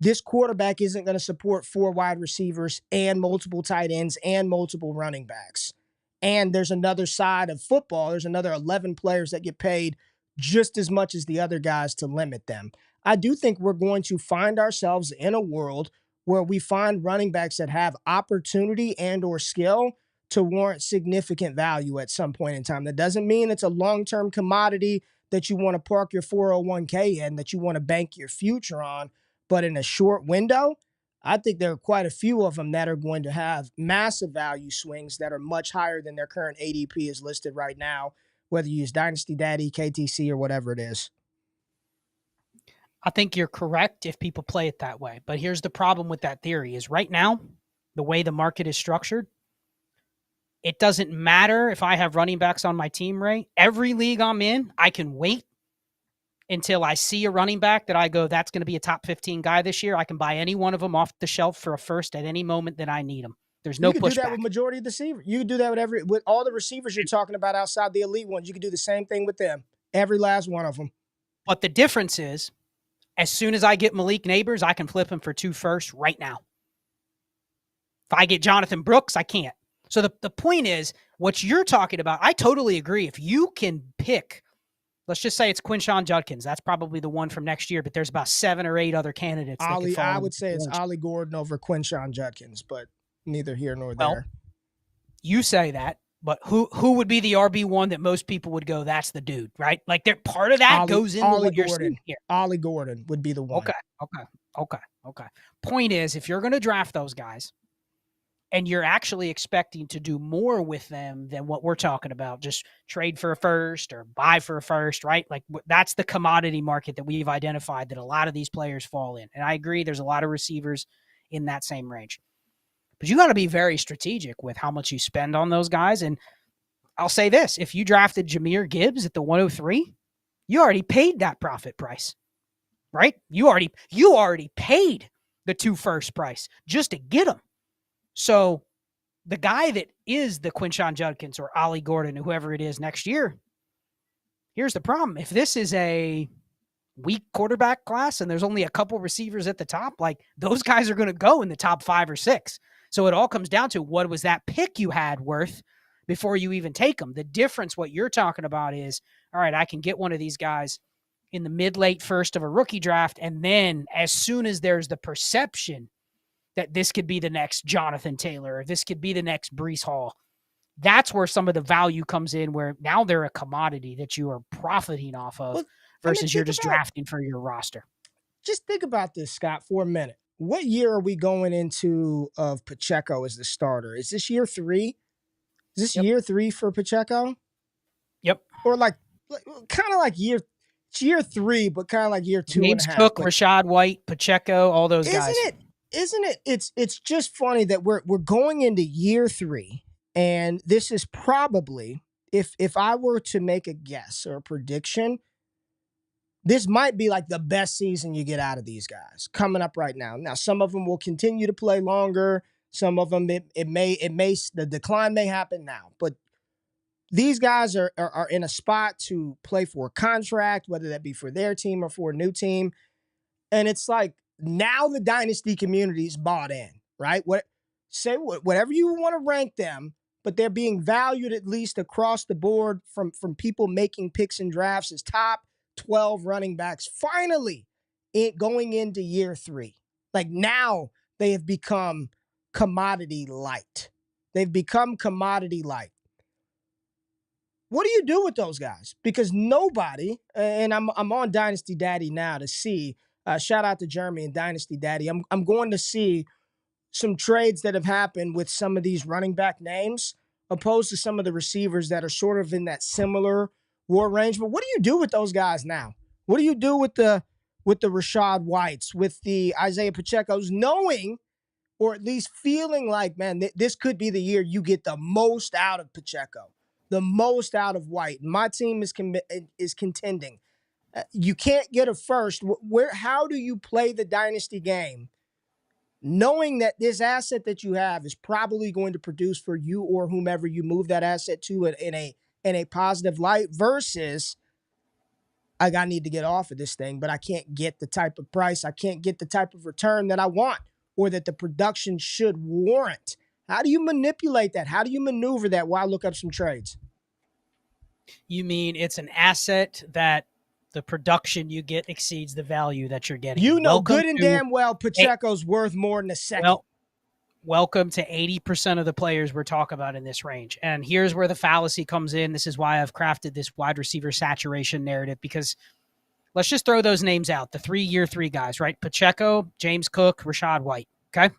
this quarterback isn't going to support 4 wide receivers and multiple tight ends and multiple running backs. And there's another side of football. There's another 11 players that get paid just as much as the other guys to limit them. I do think we're going to find ourselves in a world where we find running backs that have opportunity and or skill to warrant significant value at some point in time. That doesn't mean it's a long-term commodity that you want to park your 401k in, that you want to bank your future on. But in a short window, I think there are quite a few of them that are going to have massive value swings that are much higher than their current ADP is listed right now, whether you use Dynasty Daddy, KTC, or whatever it is. I think you're correct if people play it that way. But here's the problem with that theory is right now, the way the market is structured, it doesn't matter if I have running backs on my team, Ray. Every league I'm in, I can wait until I see a running back that I go, that's going to be a top 15 guy this year. I can buy any one of them off the shelf for a first at any moment that I need them. There's no pushback. You can do that with majority of the receivers. You can do that with all the receivers you're talking about outside the elite ones. You can do the same thing with them. Every last one of them. But the difference is, as soon as I get Malik Neighbors, I can flip him for 2 firsts right now. If I get Jonathan Brooks, I can't. So the point is, what you're talking about, I totally agree. If you can pick, let's just say it's Quinshon Judkins. That's probably the one from next year, but there's about 7 or 8 other candidates. I would say it's Ollie Gordon over Quinshon Judkins, but neither here nor there. You say that, but who would be the RB1 that most people would go, that's the dude, right? Like part of that goes into what you're seeing here. Ollie Gordon would be the one. Okay. Point is, if you're going to draft those guys, and you're actually expecting to do more with them than what we're talking about, just trade for a first or buy for a first, right? Like that's the commodity market that we've identified that a lot of these players fall in. And I agree, there's a lot of receivers in that same range. But you got to be very strategic with how much you spend on those guys. And I'll say this, if you drafted Jahmyr Gibbs at the 103, you already paid that profit price, right? You already paid the 2 first price just to get him. So the guy that is the Quinshon Judkins or Ollie Gordon, or whoever it is next year, here's the problem. If this is a weak quarterback class and there's only a couple receivers at the top, like those guys are going to go in the top 5 or 6. So it all comes down to what was that pick you had worth before you even take them. The difference, what you're talking about is, all right, I can get one of these guys in the mid-late first of a rookie draft. And then as soon as there's the perception that this could be the next Jonathan Taylor, or this could be the next Breece Hall, That's where some of the value comes in, where now they're a commodity that you are profiting off of versus you're just drafting for your roster. Just think about this, Scott, for a minute. What year are we going into of Pacheco as the starter? Is this year 3? Is this year 3 for Pacheco? Yep. Or kind of like year 3, but kind of like year 2 James and a half. Cook, Rachaad White, Pacheco, all those guys. Isn't it? It's just funny that we're going into year 3, and this is probably, if I were to make a guess or a prediction, this might be like the best season you get out of these guys coming up right now. Now, some of them will continue to play longer. Some of them, the decline may happen now, but these guys are in a spot to play for a contract, whether that be for their team or for a new team. And it's like, now the dynasty community's bought in, right? Whatever you want to rank them, but they're being valued at least across the board from people making picks and drafts as top 12 running backs. Finally, going into year 3. Like, now they have become commodity light. They've become commodity light. What do you do with those guys? Because nobody, and I'm on Dynasty Daddy now to see, shout out to Jeremy and Dynasty Daddy. I'm going to see some trades that have happened with some of these running back names, opposed to some of the receivers that are sort of in that similar war range. But what do you do with those guys now? What do you do with the Rachaad Whites, with the Isaiah Pacheco's, knowing, or at least feeling like, man, this could be the year you get the most out of Pacheco, the most out of White? My team is contending. You can't get a first. How do you play the dynasty game, knowing that this asset that you have is probably going to produce for you or whomever you move that asset to in a positive light, versus, I need to get off of this thing, but I can't get the type of price, I can't get the type of return that I want or that the production should warrant? How do you manipulate that? How do you maneuver that while I look up some trades? You mean it's an asset that the production you get exceeds the value that you're getting? You know good and damn well Pacheco's worth more than a second. Well, welcome to 80% of the players we're talking about in this range. And here's where the fallacy comes in. This is why I've crafted this wide receiver saturation narrative, because let's just throw those names out. The year 3 guys, right? Pacheco, James Cook, Rachaad White. Okay.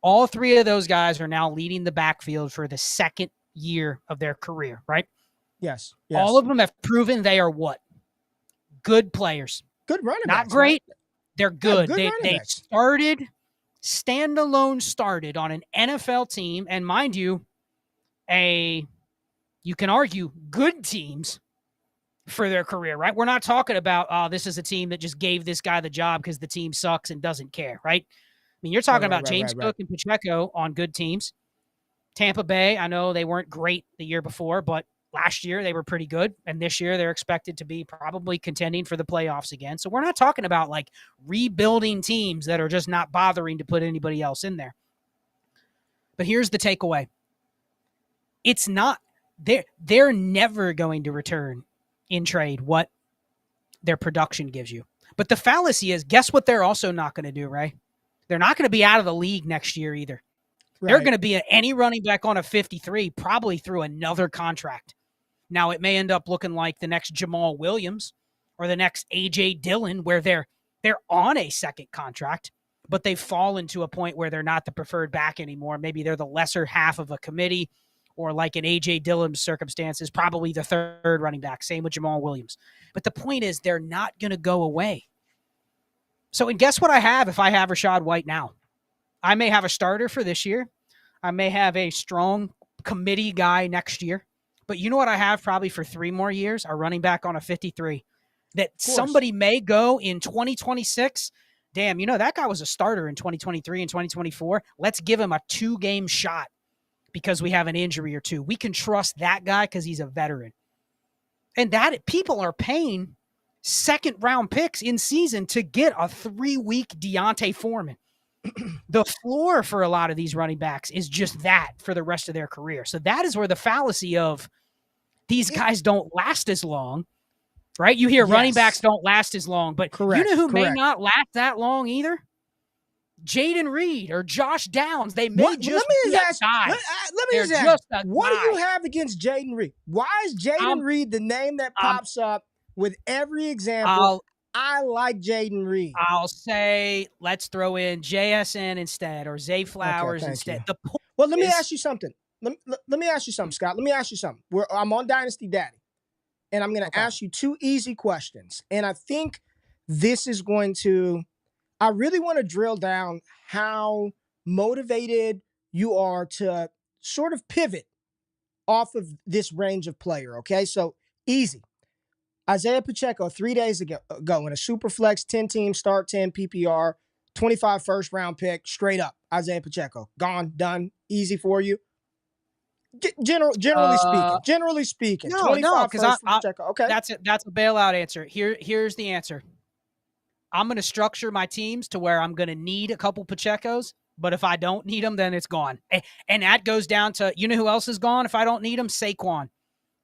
All 3 of those guys are now leading the backfield for the second year of their career, right? Yes. All of them have proven they are what? Good players. Good running backs. Not great. Right? They're good. They started on an NFL team, and mind you, you can argue good teams for their career, right? We're not talking about, this is a team that just gave this guy the job because the team sucks and doesn't care, right? I mean, you're talking about James Cook and Pacheco on good teams. Tampa Bay, I know they weren't great the year before, but last year they were pretty good, and this year they're expected to be probably contending for the playoffs again. So we're not talking about like rebuilding teams that are just not bothering to put anybody else in there. But here's the takeaway. It's not, they're never going to return in trade what their production gives you. But the fallacy is, guess what they're also not going to do, Ray? They're not going to be out of the league next year either. Right. They're going to be any running back on a 53, probably through another contract. Now, it may end up looking like the next Jamal Williams or the next A.J. Dillon, where they're on a second contract, but they've fallen to a point where they're not the preferred back anymore. Maybe they're the lesser half of a committee, or like in A.J. Dillon's circumstances, probably the third running back. Same with Jamal Williams. But the point is, they're not going to go away. So, and guess what I have if I have Rachaad White now? I may have a starter for this year. I may have a strong committee guy next year. But you know what I have probably for 3 more years? A running back on a 53 that somebody may go in 2026. Damn, that guy was a starter in 2023 and 2024. Let's give him a 2-game shot because we have an injury or 2. We can trust that guy because he's a veteran. And that people are paying second-round picks in season to get a 3-week Deontay Foreman. The floor for a lot of these running backs is just that for the rest of their career. So that is where the fallacy of these guys don't last as long, right? You hear running backs don't last as long, but you know who may not last that long either? Jaden Reed or Josh Downs. They may Let just me be a ask. guy. Let me They're just just ask. a What do you guy. have against Jaden Reed? Why is Jaden Reed the name that pops up with every example? I like Jaden Reed. I'll say let's throw in JSN instead or Zay Flowers instead. Well, let me ask you something. Let me ask you something, Scott. Let me ask you something. I'm on Dynasty Daddy, and I'm going to ask you 2 easy questions. And I think this is going to – I really want to drill down how motivated you are to sort of pivot off of this range of player, okay? So, easy. Isaiah Pacheco 3 days ago in a super flex 10-team start 10 PPR, 25 first-round pick, straight up. Isaiah Pacheco. Gone, done, easy for you. Generally speaking, no, 25 first for Pacheco. Okay. That's a bailout answer. Here's the answer. I'm going to structure my teams to where I'm going to need a couple Pachecos, but if I don't need them, then it's gone. And that goes down to, you know who else is gone if I don't need them? Saquon,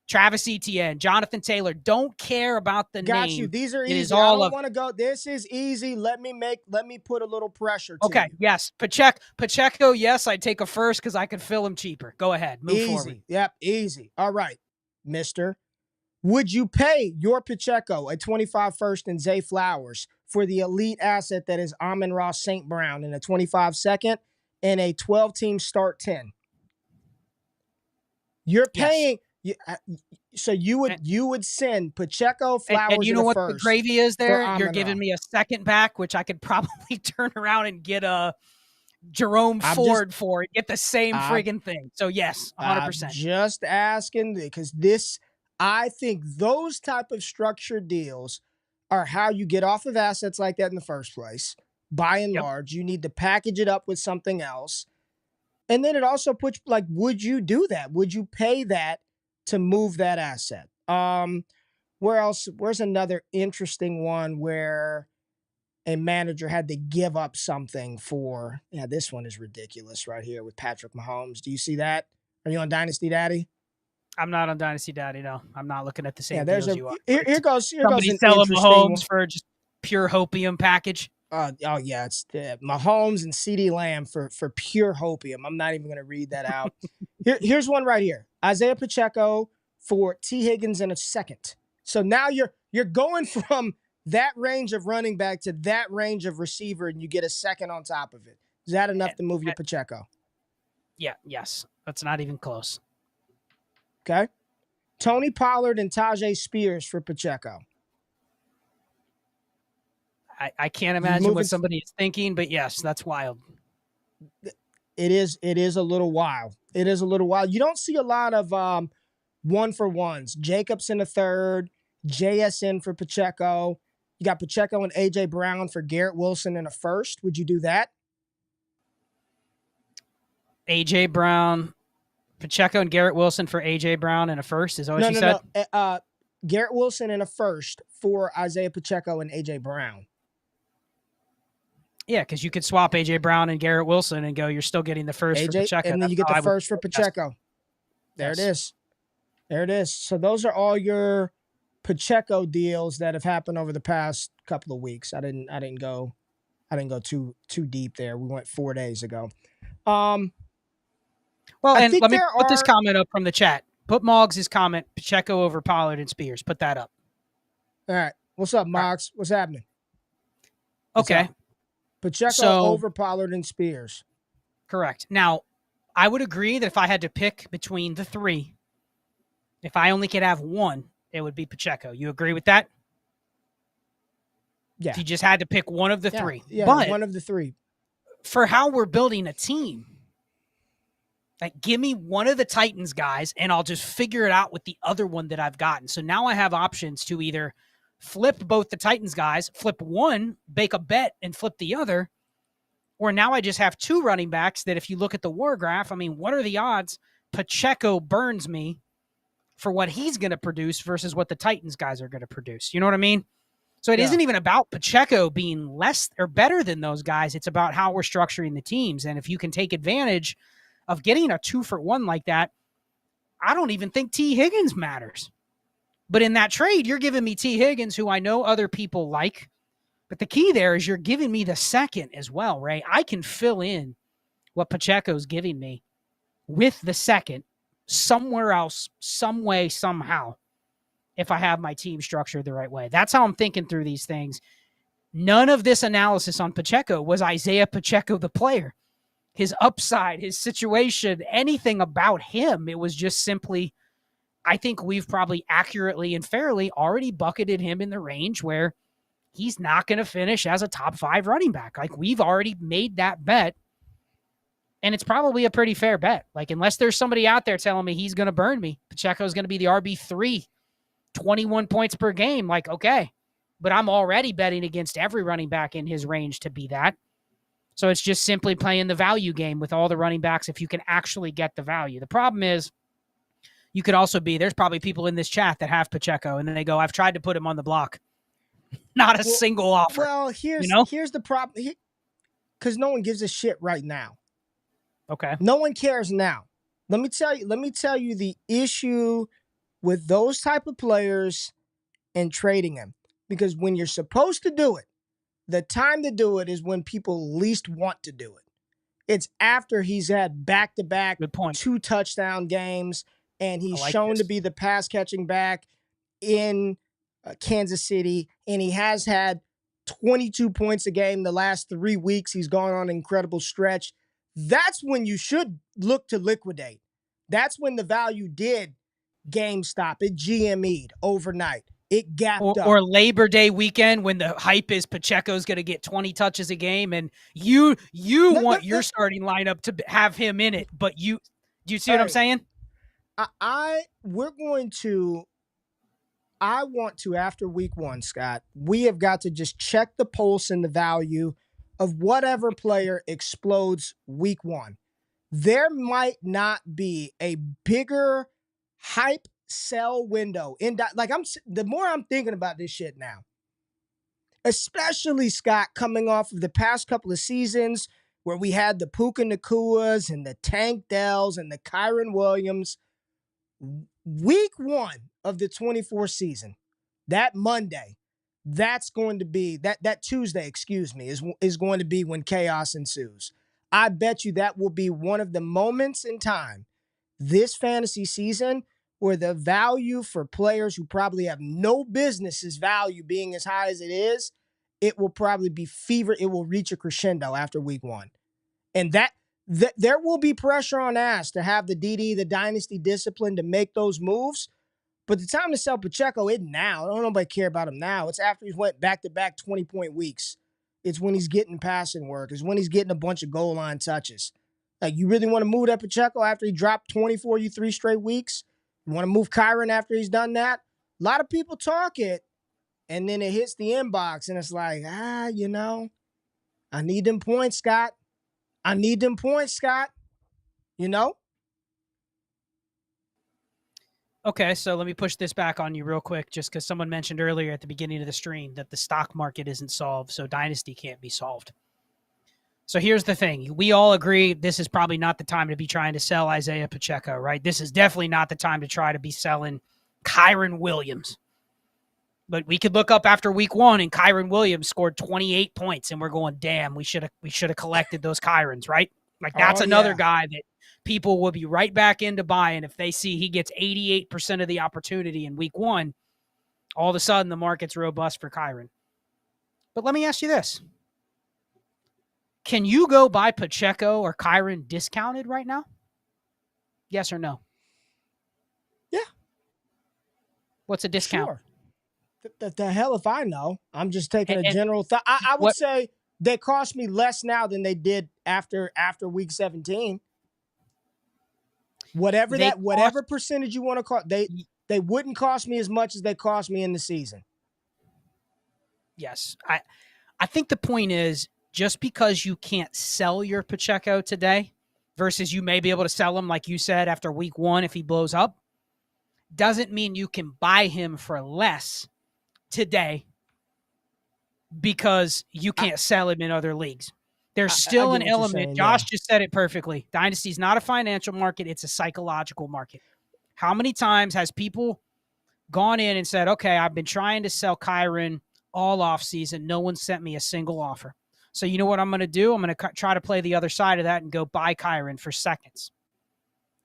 Travis Etienne, Jonathan Taylor. Don't care about the name. Got you. These are easy. I don't want to go. This is easy. Let me put a little pressure to you. Yes. Pacheco, yes, I'd take a first because I could fill him cheaper. Go ahead. Move forward. Yep, easy. All right, mister. Would you pay your Pacheco a 25 first and Zay Flowers for the elite asset that is Amon-Ra St. Brown in a 25 second and a 12-team start 10? You're paying... Yes. So you would send Pacheco, Flowers, and you know what the gravy is there? You're giving me a second back, which I could probably turn around and get a Jerome Ford for it, get the same friggin' thing. So yes, 100%. I'm just asking because I think those type of structured deals are how you get off of assets like that in the first place. By and large, you need to package it up with something else. And then it also puts, like, would you do that? Would you pay that to move that asset? Where else? Where's another interesting one where a manager had to give up something for? Yeah, this one is ridiculous right here with Patrick Mahomes. Do you see that? Are you on Dynasty Daddy? I'm not on Dynasty Daddy. No, I'm not looking at the same deals you are. Here goes somebody selling Mahomes for just pure hopium package. Yeah, it's Mahomes and CeeDee Lamb for pure hopium. I'm not even going to read that out. Here's one right here. Isaiah Pacheco for T. Higgins in a second. So now you're going from that range of running back to that range of receiver, and you get a second on top of it. Is that enough to move your Pacheco? Yeah, yes. That's not even close. Okay. Tony Pollard and Tajay Spears for Pacheco. I can't imagine what somebody is thinking, but yes, that's wild. It is a little wild. It is a little wild. You don't see a lot of 1-for-1s. Jacobs in the third, JSN for Pacheco. You got Pacheco and A.J. Brown for Garrett Wilson in a first. Would you do that? A.J. Brown, Pacheco and Garrett Wilson for A.J. Brown in a first? Is that what you said? No. Garrett Wilson in a first for Isaiah Pacheco and A.J. Brown. Yeah, because you could swap A.J. Brown and Garrett Wilson and go, you're still getting the first for Pacheco. And then you get the first for Pacheco. There it is. There it is. So those are all your Pacheco deals that have happened over the past couple of weeks. I didn't go too deep there. We went 4 days ago. Well, and let me put this comment up from the chat. Put Moggs' comment, Pacheco over Pollard and Spears. Put that up. All right. What's up, Moggs? What's happening? Okay. Pacheco over Pollard and Spears. Correct. Now, I would agree that if I had to pick between the three, if I only could have one, it would be Pacheco. You agree with that? Yeah. If you just had to pick one of the three. Yeah, but one of the three. For how we're building a team, like, give me one of the Titans guys, and I'll just figure it out with the other one that I've gotten. So now I have options to either flip both the Titans guys, flip one, bake a bet, and flip the other. Or now I just have two running backs that if you look at the war graph, I mean, what are the odds Pacheco burns me for what he's going to produce versus what the Titans guys are going to produce? You know what I mean? So it isn't even about Pacheco being less or better than those guys. It's about how we're structuring the teams. And if you can take advantage of getting a 2-for-1 like that, I don't even think T. Higgins matters. But in that trade, you're giving me T. Higgins, who I know other people like. But the key there is you're giving me the second as well, right? I can fill in what Pacheco's giving me with the second somewhere else, some way, somehow, if I have my team structured the right way. That's how I'm thinking through these things. None of this analysis on Pacheco was Isaiah Pacheco, the player, his upside, his situation, anything about him. It was just simply, I think we've probably accurately and fairly already bucketed him in the range where he's not going to finish as a top 5 running back. Like, we've already made that bet. And it's probably a pretty fair bet. Like, unless there's somebody out there telling me he's going to burn me, Pacheco's going to be the RB3, 21 points per game. Like, okay. But I'm already betting against every running back in his range to be that. So it's just simply playing the value game with all the running backs if you can actually get the value. The problem is, you could also be, there's probably people in this chat that have Pacheco, and then they go, I've tried to put him on the block. Not a single offer. Well, here's the problem. Because no one gives a shit right now. Okay. No one cares now. Let me tell you the issue with those type of players and trading them. Because when you're supposed to do it, the time to do it is when people least want to do it. It's after he's had back-to-back 2-touchdown games and he's shown to be the pass-catching back in Kansas City, and he has had 22 points a game the last 3 weeks. He's gone on an incredible stretch. That's when you should look to liquidate. That's when the value did GameStop. It GME'd overnight. It gapped up. Or Labor Day weekend when the hype is Pacheco's going to get 20 touches a game, and you want your starting lineup to have him in it, but do you see what I'm saying? I want to, after week 1, Scott, we have got to just check the pulse and the value of whatever player explodes week 1. There might not be a bigger hype sell window the more I'm thinking about this shit now, especially Scott, coming off of the past couple of seasons where we had the Puka Nakuas and the Tank Dells and the Kyron Williams. Week 1 of the 24 season, that Monday, that's going to be that Tuesday, is going to be when chaos ensues. I bet you that will be one of the moments in time this fantasy season where the value for players who probably have no business's value being as high as it is, it will probably be it will reach a crescendo after week 1. And there will be pressure on Ash to have the the Dynasty discipline to make those moves. But the time to sell Pacheco isn't now. Don't nobody care about him now. It's after he's went back-to-back 20-point weeks. It's when he's getting passing work. It's when he's getting a bunch of goal line touches. Like, you really want to move that Pacheco after he dropped 24 you 3 straight weeks? You want to move Kyron after he's done that? A lot of people talk it, and then it hits the inbox, and it's like, I need them points, Scott. I need them points, Scott. Okay, so let me push this back on you real quick, just because someone mentioned earlier at the beginning of the stream that the stock market isn't solved, so Dynasty can't be solved. So here's the thing. We all agree this is probably not the time to be trying to sell Isaiah Pacheco, right? This is definitely not the time to try to be selling Kyron Williams. But we could look up after week 1 and Kyron Williams scored 28 points, and we're going, damn, we should have collected those Kyrons, right? Like, that's another guy that people will be right back into buying if they see he gets 88% of the opportunity in week 1. All of a sudden, the market's robust for Kyron. But let me ask you this. Can you go buy Pacheco or Kyron discounted right now? Yes or no? Yeah. What's a discount? Sure. The hell if I know. I'm just taking a general thought. I would say they cost me less now than they did after week 17. Whatever percentage you want to call, they wouldn't cost me as much as they cost me in the season. Yes. I think the point is, just because you can't sell your Pacheco today versus you may be able to sell him, like you said, after week 1 if he blows up, doesn't mean you can buy him for less today because you can't sell him in other leagues. There's still an element. Josh just said it perfectly. Dynasty's not a financial market. It's a psychological market. How many times has people gone in and said, okay, I've been trying to sell Kyron all off season. No one sent me a single offer. So you know what I'm going to do? I'm going to try to play the other side of that and go buy Kyren for seconds.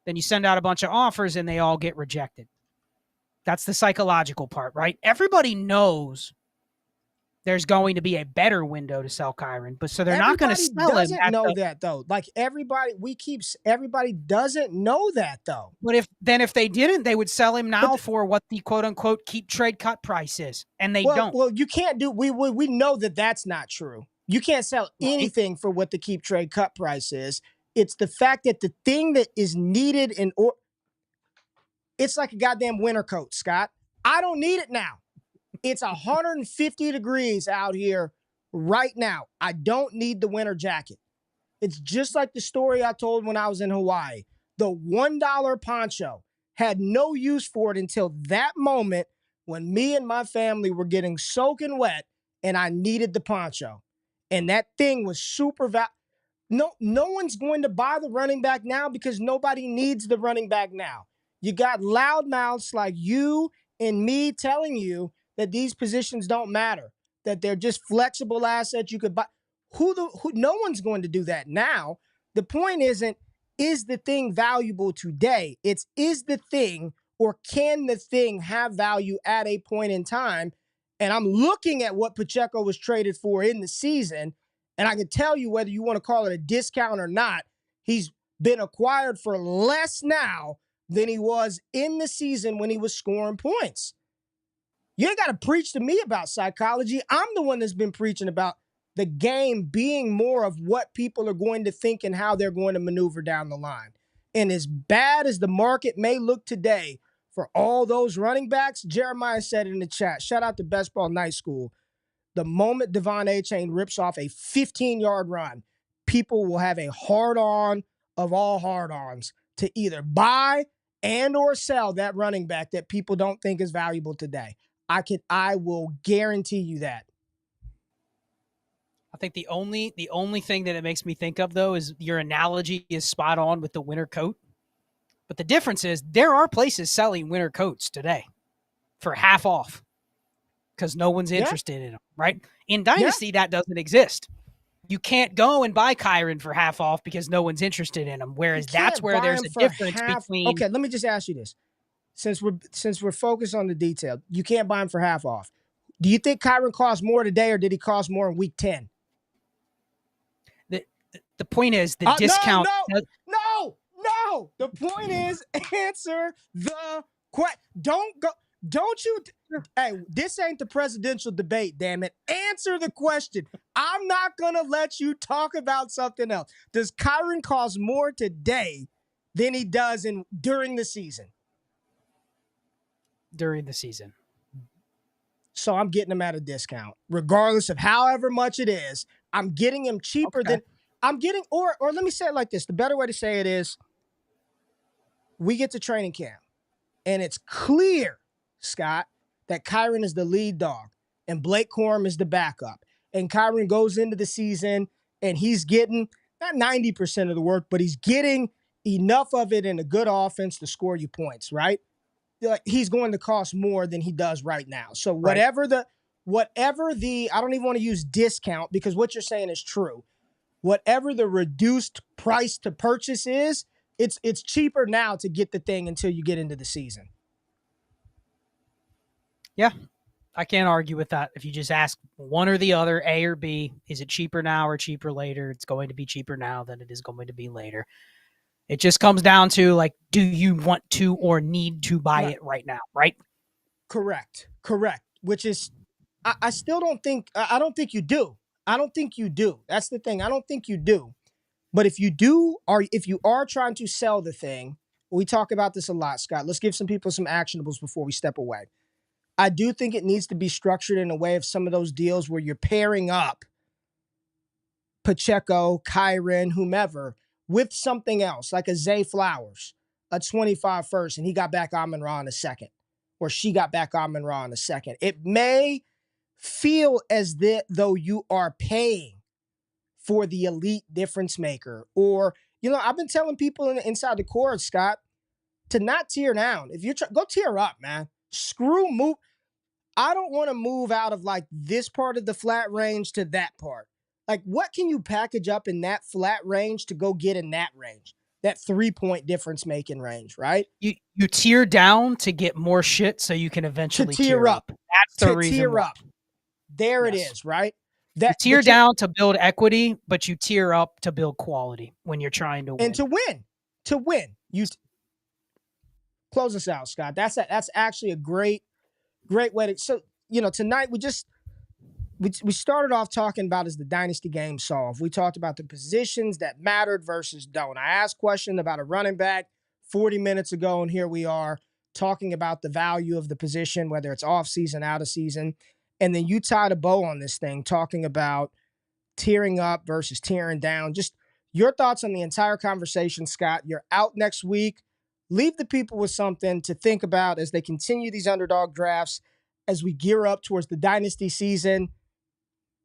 Then you send out a bunch of offers and they all get rejected. That's the psychological part, right? Everybody knows there's going to be a better window to sell Kyren, but so they're not going to sell him. Doesn't know that though. Like everybody doesn't know that though. But if they didn't, they would sell him now for what the quote unquote keep trade cut price is, and they don't. Well, you can't do. We know that that's not true. You can't sell anything for what the keep trade cut price is. It's the fact that the thing that is needed it's like a goddamn winter coat, Scott. I don't need it now. It's 150 degrees out here right now. I don't need the winter jacket. It's just like the story I told when I was in Hawaii. The $1 poncho had no use for it until that moment when me and my family were getting soaking wet and I needed the poncho. And that thing was super No one's going to buy the running back now because nobody needs the running back now. You got loudmouths like you and me telling you that these positions don't matter, that they're just flexible assets you could buy. No one's going to do that now. The point isn't, is the thing valuable today? It's, is the thing, or can the thing have value at a point in time? And I'm looking at what Pacheco was traded for in the season, and I can tell you whether you want to call it a discount or not, he's been acquired for less now than he was in the season when he was scoring points. You ain't got to preach to me about psychology. I'm the one that's been preaching about the game being more of what people are going to think and how they're going to maneuver down the line. And as bad as the market may look today for all those running backs, Jeremiah said in the chat, shout out to Best Ball Night School, the moment Devon A-Chain rips off a 15-yard run, people will have a hard-on of all hard-ons to either buy and or sell that running back that people don't think is valuable today. I will guarantee you that. I think the only thing that it makes me think of, though, is your analogy is spot on with the winter coat. But the difference is there are places selling winter coats today for half off because no one's interested in them, right? In Dynasty, that doesn't exist. You can't go and buy Kyren for half off because no one's interested in them. Whereas that's where there's a difference between. Okay, let me just ask you this. Since we're focused on the detail, you can't buy him for half off. Do you think Kyren cost more today, or did he cost more in week 10? The point is the discount. No. The point is answer the question. Don't you? Hey, this ain't the presidential debate, damn it. Answer the question. I'm not going to let you talk about something else. Does Kyren cost more today than he does during the season? During the season. So I'm getting him at a discount. Regardless of however much it is, I'm getting him cheaper than I'm getting, or let me say it like this. The better way to say it is, we get to training camp, and it's clear, Scott, that Kyren is the lead dog, and Blake Corum is the backup. And Kyren goes into the season, and he's getting, not 90% of the work, but he's getting enough of it in a good offense to score you points, right? He's going to cost more than he does right now. So whatever the, I don't even want to use discount because what you're saying is true. Whatever the reduced price to purchase is, it's cheaper now to get the thing until you get into the season. Yeah, I can't argue with that. If you just ask one or the other, A or B, is it cheaper now or cheaper later? It's going to be cheaper now than it is going to be later. It just comes down to, like, do you want to or need to buy it right now, right? Correct. Which is, I still don't think, I don't think you do. That's the thing. I don't think you do. But if you do, or if you are trying to sell the thing, we talk about this a lot, Scott. Let's give some people some actionables before we step away. I do think it needs to be structured in a way of some of those deals where you're pairing up Pacheco, Kyren, whomever, with something else, like a Zay Flowers, a 25 first, and he got back Amon-Ra in a second, or she got back Amon-Ra in a second. It may feel as though you are paying for the elite difference maker. Or, I've been telling people inside the core, Scott, to not tear down. If you're go tear up, man. Screw move. I don't want to move out of like this part of the flat range to that part. Like, what can you package up in that flat range to go get in that range? That 3-point difference making range, right? You tier down to get more shit so you can eventually tier up. That's the reason tier why. up. There it is, right? You tier down to build equity, but you tier up to build quality when you're trying to win. And to win. You close us out, Scott. That's actually a great way to. So, tonight we started off talking about is the dynasty game solved. We talked about the positions that mattered versus don't. I asked a question about a running back 40 minutes ago, and here we are talking about the value of the position, whether it's off season, out of season. And then you tied a bow on this thing, talking about tearing up versus tearing down. Just your thoughts on the entire conversation, Scott. You're out next week. Leave the people with something to think about as they continue these underdog drafts, as we gear up towards the dynasty season.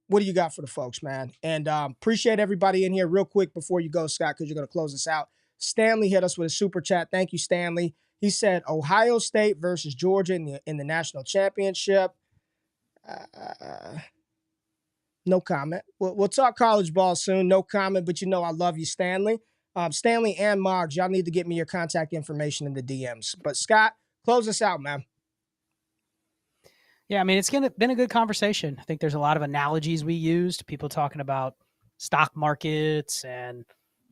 What do you got for the folks, man? And appreciate everybody in here. Real quick before you go, Scott, because you're going to close us out. Stanley hit us with a super chat. Thank you, Stanley. He said Ohio State versus Georgia in the national championship. No comment. We'll talk college ball soon. No comment, but I love you, Stanley. Stanley and Moggs, y'all need to get me your contact information in the DMs. But Scott, close us out, man. Yeah, I mean, it's been a good conversation. I think there's a lot of analogies we used. People talking about stock markets and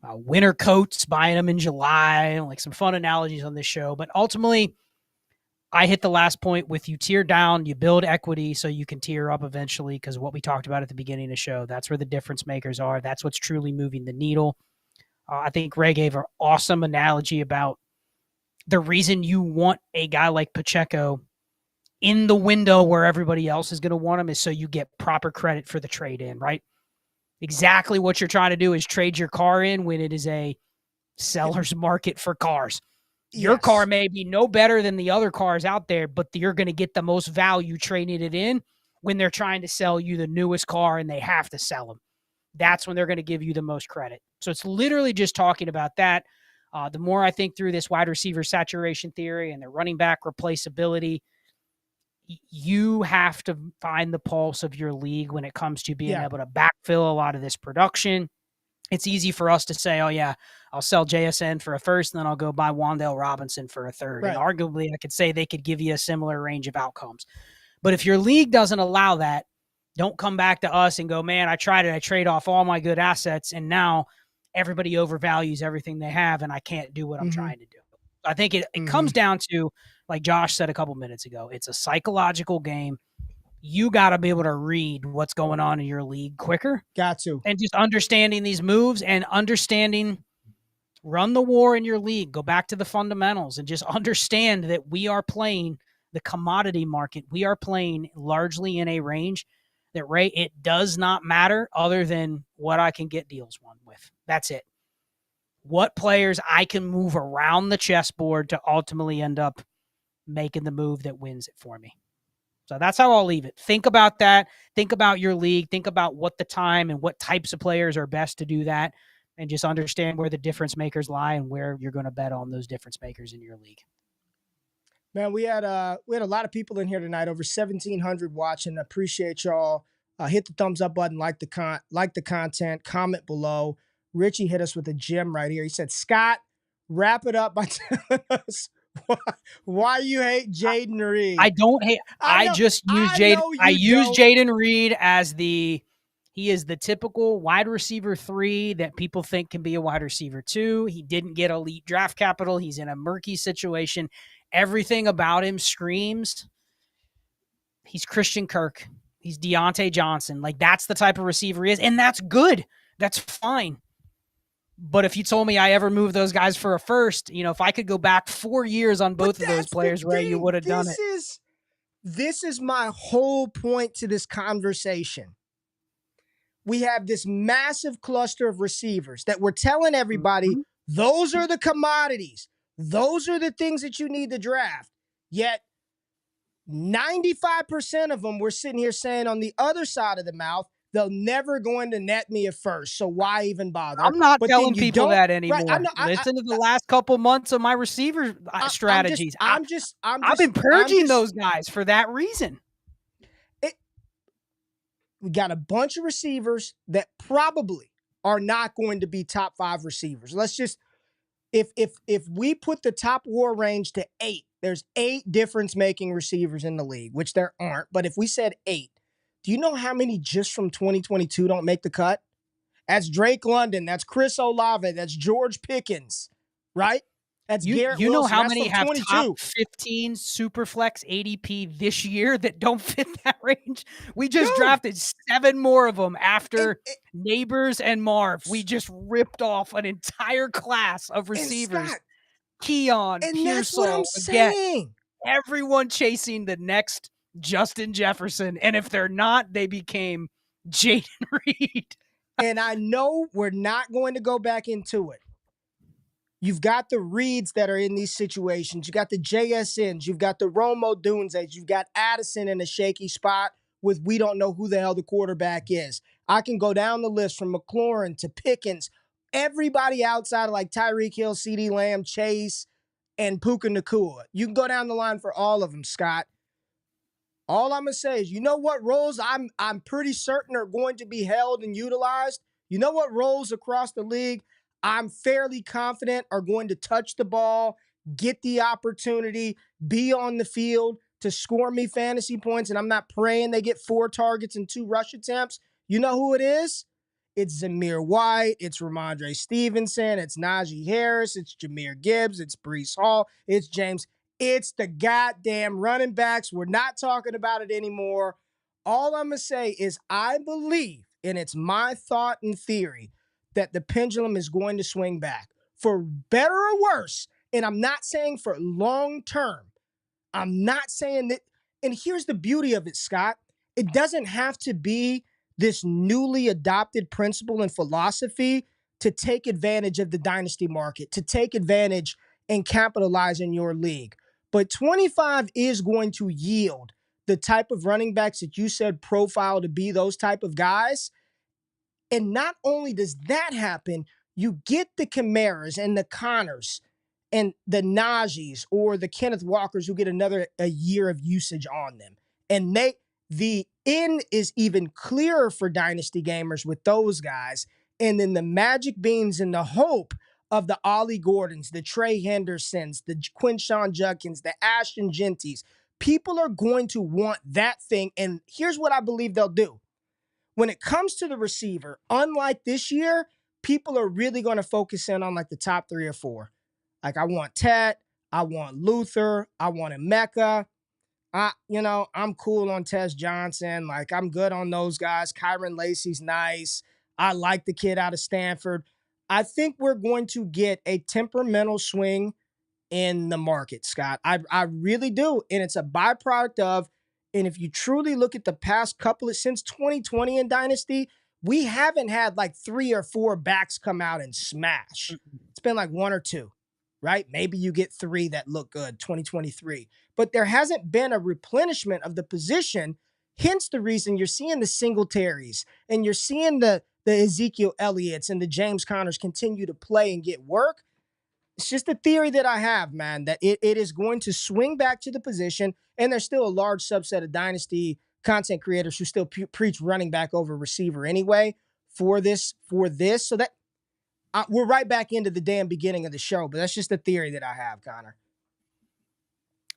winter coats, buying them in July, like some fun analogies on this show. But ultimately, I hit the last point with you tier down, you build equity so you can tier up eventually, because what we talked about at the beginning of the show, that's where the difference makers are. That's what's truly moving the needle. I think Ray gave an awesome analogy about the reason you want a guy like Pacheco in the window where everybody else is going to want him is so you get proper credit for the trade in, right? Exactly what you're trying to do is trade your car in when it is a seller's market for cars. Your car may be no better than the other cars out there, but you're going to get the most value trading it in when they're trying to sell you the newest car and they have to sell them. That's when they're going to give you the most credit. So it's literally just talking about that. The more I think through this wide receiver saturation theory and the running back replaceability, you have to find the pulse of your league when it comes to being able to backfill a lot of this production. It's easy for us to say, oh, yeah, I'll sell JSN for a first, and then I'll go buy Wan'Dale Robinson for a third. Right. And arguably, I could say they could give you a similar range of outcomes. But if your league doesn't allow that, don't come back to us and go, man, I tried it. I trade off all my good assets, and now everybody overvalues everything they have, and I can't do what I'm trying to do. I think it comes down to, like Josh said a couple minutes ago, it's a psychological game. You got to be able to read what's going on in your league quicker. Got to. And just understanding these moves and understanding, run the war in your league. Go back to the fundamentals and just understand that we are playing the commodity market. We are playing largely in a range that, Ray, it does not matter other than what I can get deals one with. That's it. What players I can move around the chessboard to ultimately end up making the move that wins it for me. So that's how I'll leave it. Think about that. Think about your league. Think about what the time and what types of players are best to do that, and just understand where the difference makers lie and where you're going to bet on those difference makers in your league. Man, we had a lot of people in here tonight, over 1,700 watching. Appreciate y'all. Hit the thumbs up button, like the content, comment below. Richie hit us with a gem right here. He said, Scott, wrap it up by telling us why you hate Jaden Reed. I don't hate. I just use Jaden. I use Jaden Reed as he is the typical wide receiver 3 that people think can be a wide receiver 2. He didn't get elite draft capital. He's in a murky situation. Everything about him screams he's Christian Kirk. He's Deontay Johnson. Like, that's the type of receiver he is, and that's good. That's fine. But if you told me I ever moved those guys for a first, if I could go back 4 years on both of those players, Ray, you would have done it. This is my whole point to this conversation. We have this massive cluster of receivers that we're telling everybody, those are the commodities. Those are the things that you need to draft. Yet 95% of them, we're sitting here saying on the other side of the mouth, they're never going to net me a first, so why even bother? I'm not telling people that anymore. Right, Listen to the last couple months of my receiver strategies. I've been purging those guys for that reason. We got a bunch of receivers that probably are not going to be top 5 receivers. Let's just, if we put the top war range to 8, there's 8 difference-making receivers in the league, which there aren't. But if we said 8, do you know how many just from 2022 don't make the cut? That's Drake London. That's Chris Olave. That's George Pickens, right? That's Garrett You know Wilson. how That's many from have 22. top 15 Superflex ADP this year that don't fit that range? We just drafted 7 more of them after Neighbors and Marv. We just ripped off an entire class of receivers. Scott, Keon, and Pearsall, that's what I'm again, saying. everyone chasing the next Justin Jefferson. And if they're not, they became Jaden Reed. And I know we're not going to go back into it. You've got the Reeds that are in these situations. You got the JSNs. You've got the Romo Dunzes. You've got Addison in a shaky spot with we don't know who the hell the quarterback is. I can go down the list from McLaurin to Pickens. Everybody outside of like Tyreek Hill, CeeDee Lamb, Chase, and Puka Nacua. You can go down the line for all of them, Scott. All I'm going to say is, you know what roles I'm pretty certain are going to be held and utilized? You know what roles across the league I'm fairly confident are going to touch the ball, get the opportunity, be on the field to score me fantasy points, and I'm not praying they get 4 targets and 2 rush attempts? You know who it is? It's Zamir White, it's Ramondre Stevenson, it's Najee Harris, it's Jahmyr Gibbs, it's Breece Hall, it's James. It's the goddamn running backs. We're not talking about it anymore. All I'm going to say is I believe, and it's my thought and theory, that the pendulum is going to swing back for better or worse. And I'm not saying for long term. I'm not saying that. And here's the beauty of it, Scott. It doesn't have to be this newly adopted principle and philosophy to take advantage of the dynasty market, to take advantage and capitalize in your league. But 25 is going to yield the type of running backs that you said profile to be those type of guys. And not only does that happen, you get the Camaras and the Connors and the Najees or the Kenneth Walkers who get a year of usage on them. And the end is even clearer for dynasty gamers with those guys. And then the magic beans and the hope of the Ollie Gordons, the Trey Hendersons, the Quinshawn Judkins, the Ashton Genties. People are going to want that thing. And here's what I believe they'll do. When it comes to the receiver, unlike this year, people are really going to focus in on like the top 3 or 4. Like I want Ted, I want Luther, I want Emeka. I'm cool on Tez Johnson. Like I'm good on those guys. Kyron Lacey's nice. I like the kid out of Stanford. I think we're going to get a temperamental swing in the market, Scott. I really do. And it's a byproduct of, and if you truly look at the past couple of, since 2020 in Dynasty, we haven't had like 3 or 4 backs come out and smash. It's been like 1 or 2, right? Maybe you get 3 that look good, 2023. But there hasn't been a replenishment of the position, hence the reason you're seeing the Singletaries and you're seeing the Ezekiel Elliott's and the James Connors continue to play and get work. It's just a theory that I have, man, that it is going to swing back to the position, and there's still a large subset of dynasty content creators who still preach running back over receiver anyway for this. So that we're right back into the damn beginning of the show, but that's just a theory that I have, Connor.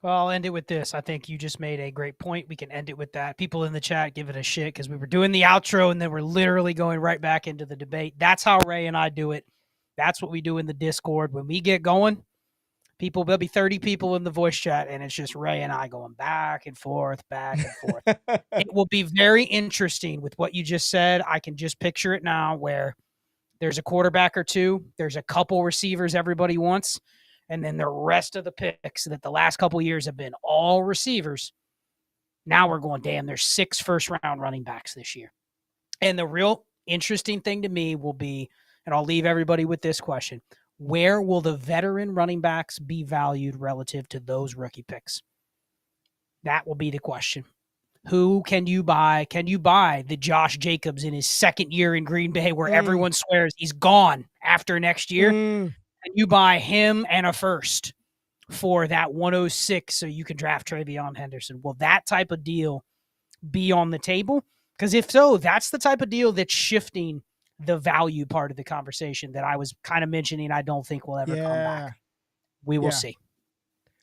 Well, I'll end it with this. I think you just made a great point. We can end it with that. People in the chat give it a shit because we were doing the outro and then we're literally going right back into the debate. That's how Ray and I do it. That's what we do in the Discord. When we get going, there'll be 30 people in the voice chat, and it's just Ray and I going back and forth. It will be very interesting with what you just said. I can just picture it now where there's a quarterback or 2, there's a couple receivers everybody wants, and then the rest of the picks that the last couple years have been all receivers. Now we're going, damn, there's 6 first-round running backs this year. And the real interesting thing to me will be, and I'll leave everybody with this question, where will the veteran running backs be valued relative to those rookie picks? That will be the question. Who can you buy? Can you buy the Josh Jacobs in his second year in Green Bay where everyone swears he's gone after next year? Can you buy him and a first for that 106 so you can draft Travion Henderson? Will that type of deal be on the table? Because if so, that's the type of deal that's shifting the value part of the conversation that I was kind of mentioning. I don't think will ever come back. We will see.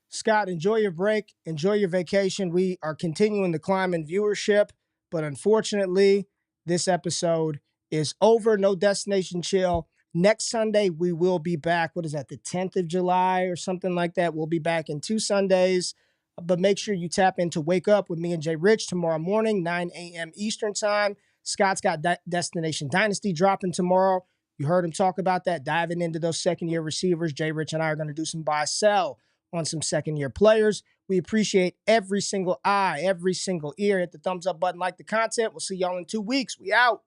Scott, enjoy your break. Enjoy your vacation. We are continuing to climb in viewership, but unfortunately, this episode is over. No Destination Chill. Next Sunday, we will be back. What is that, the 10th of July or something like that? We'll be back in 2 Sundays. But make sure you tap into Wake Up with me and Jay Rich tomorrow morning, 9 a.m. Eastern Time. Scott's got Destination Dynasty dropping tomorrow. You heard him talk about that, diving into those second-year receivers. Jay Rich and I are going to do some buy-sell on some second-year players. We appreciate every single eye, every single ear. Hit the thumbs up button, like the content. We'll see y'all in 2 weeks. We out.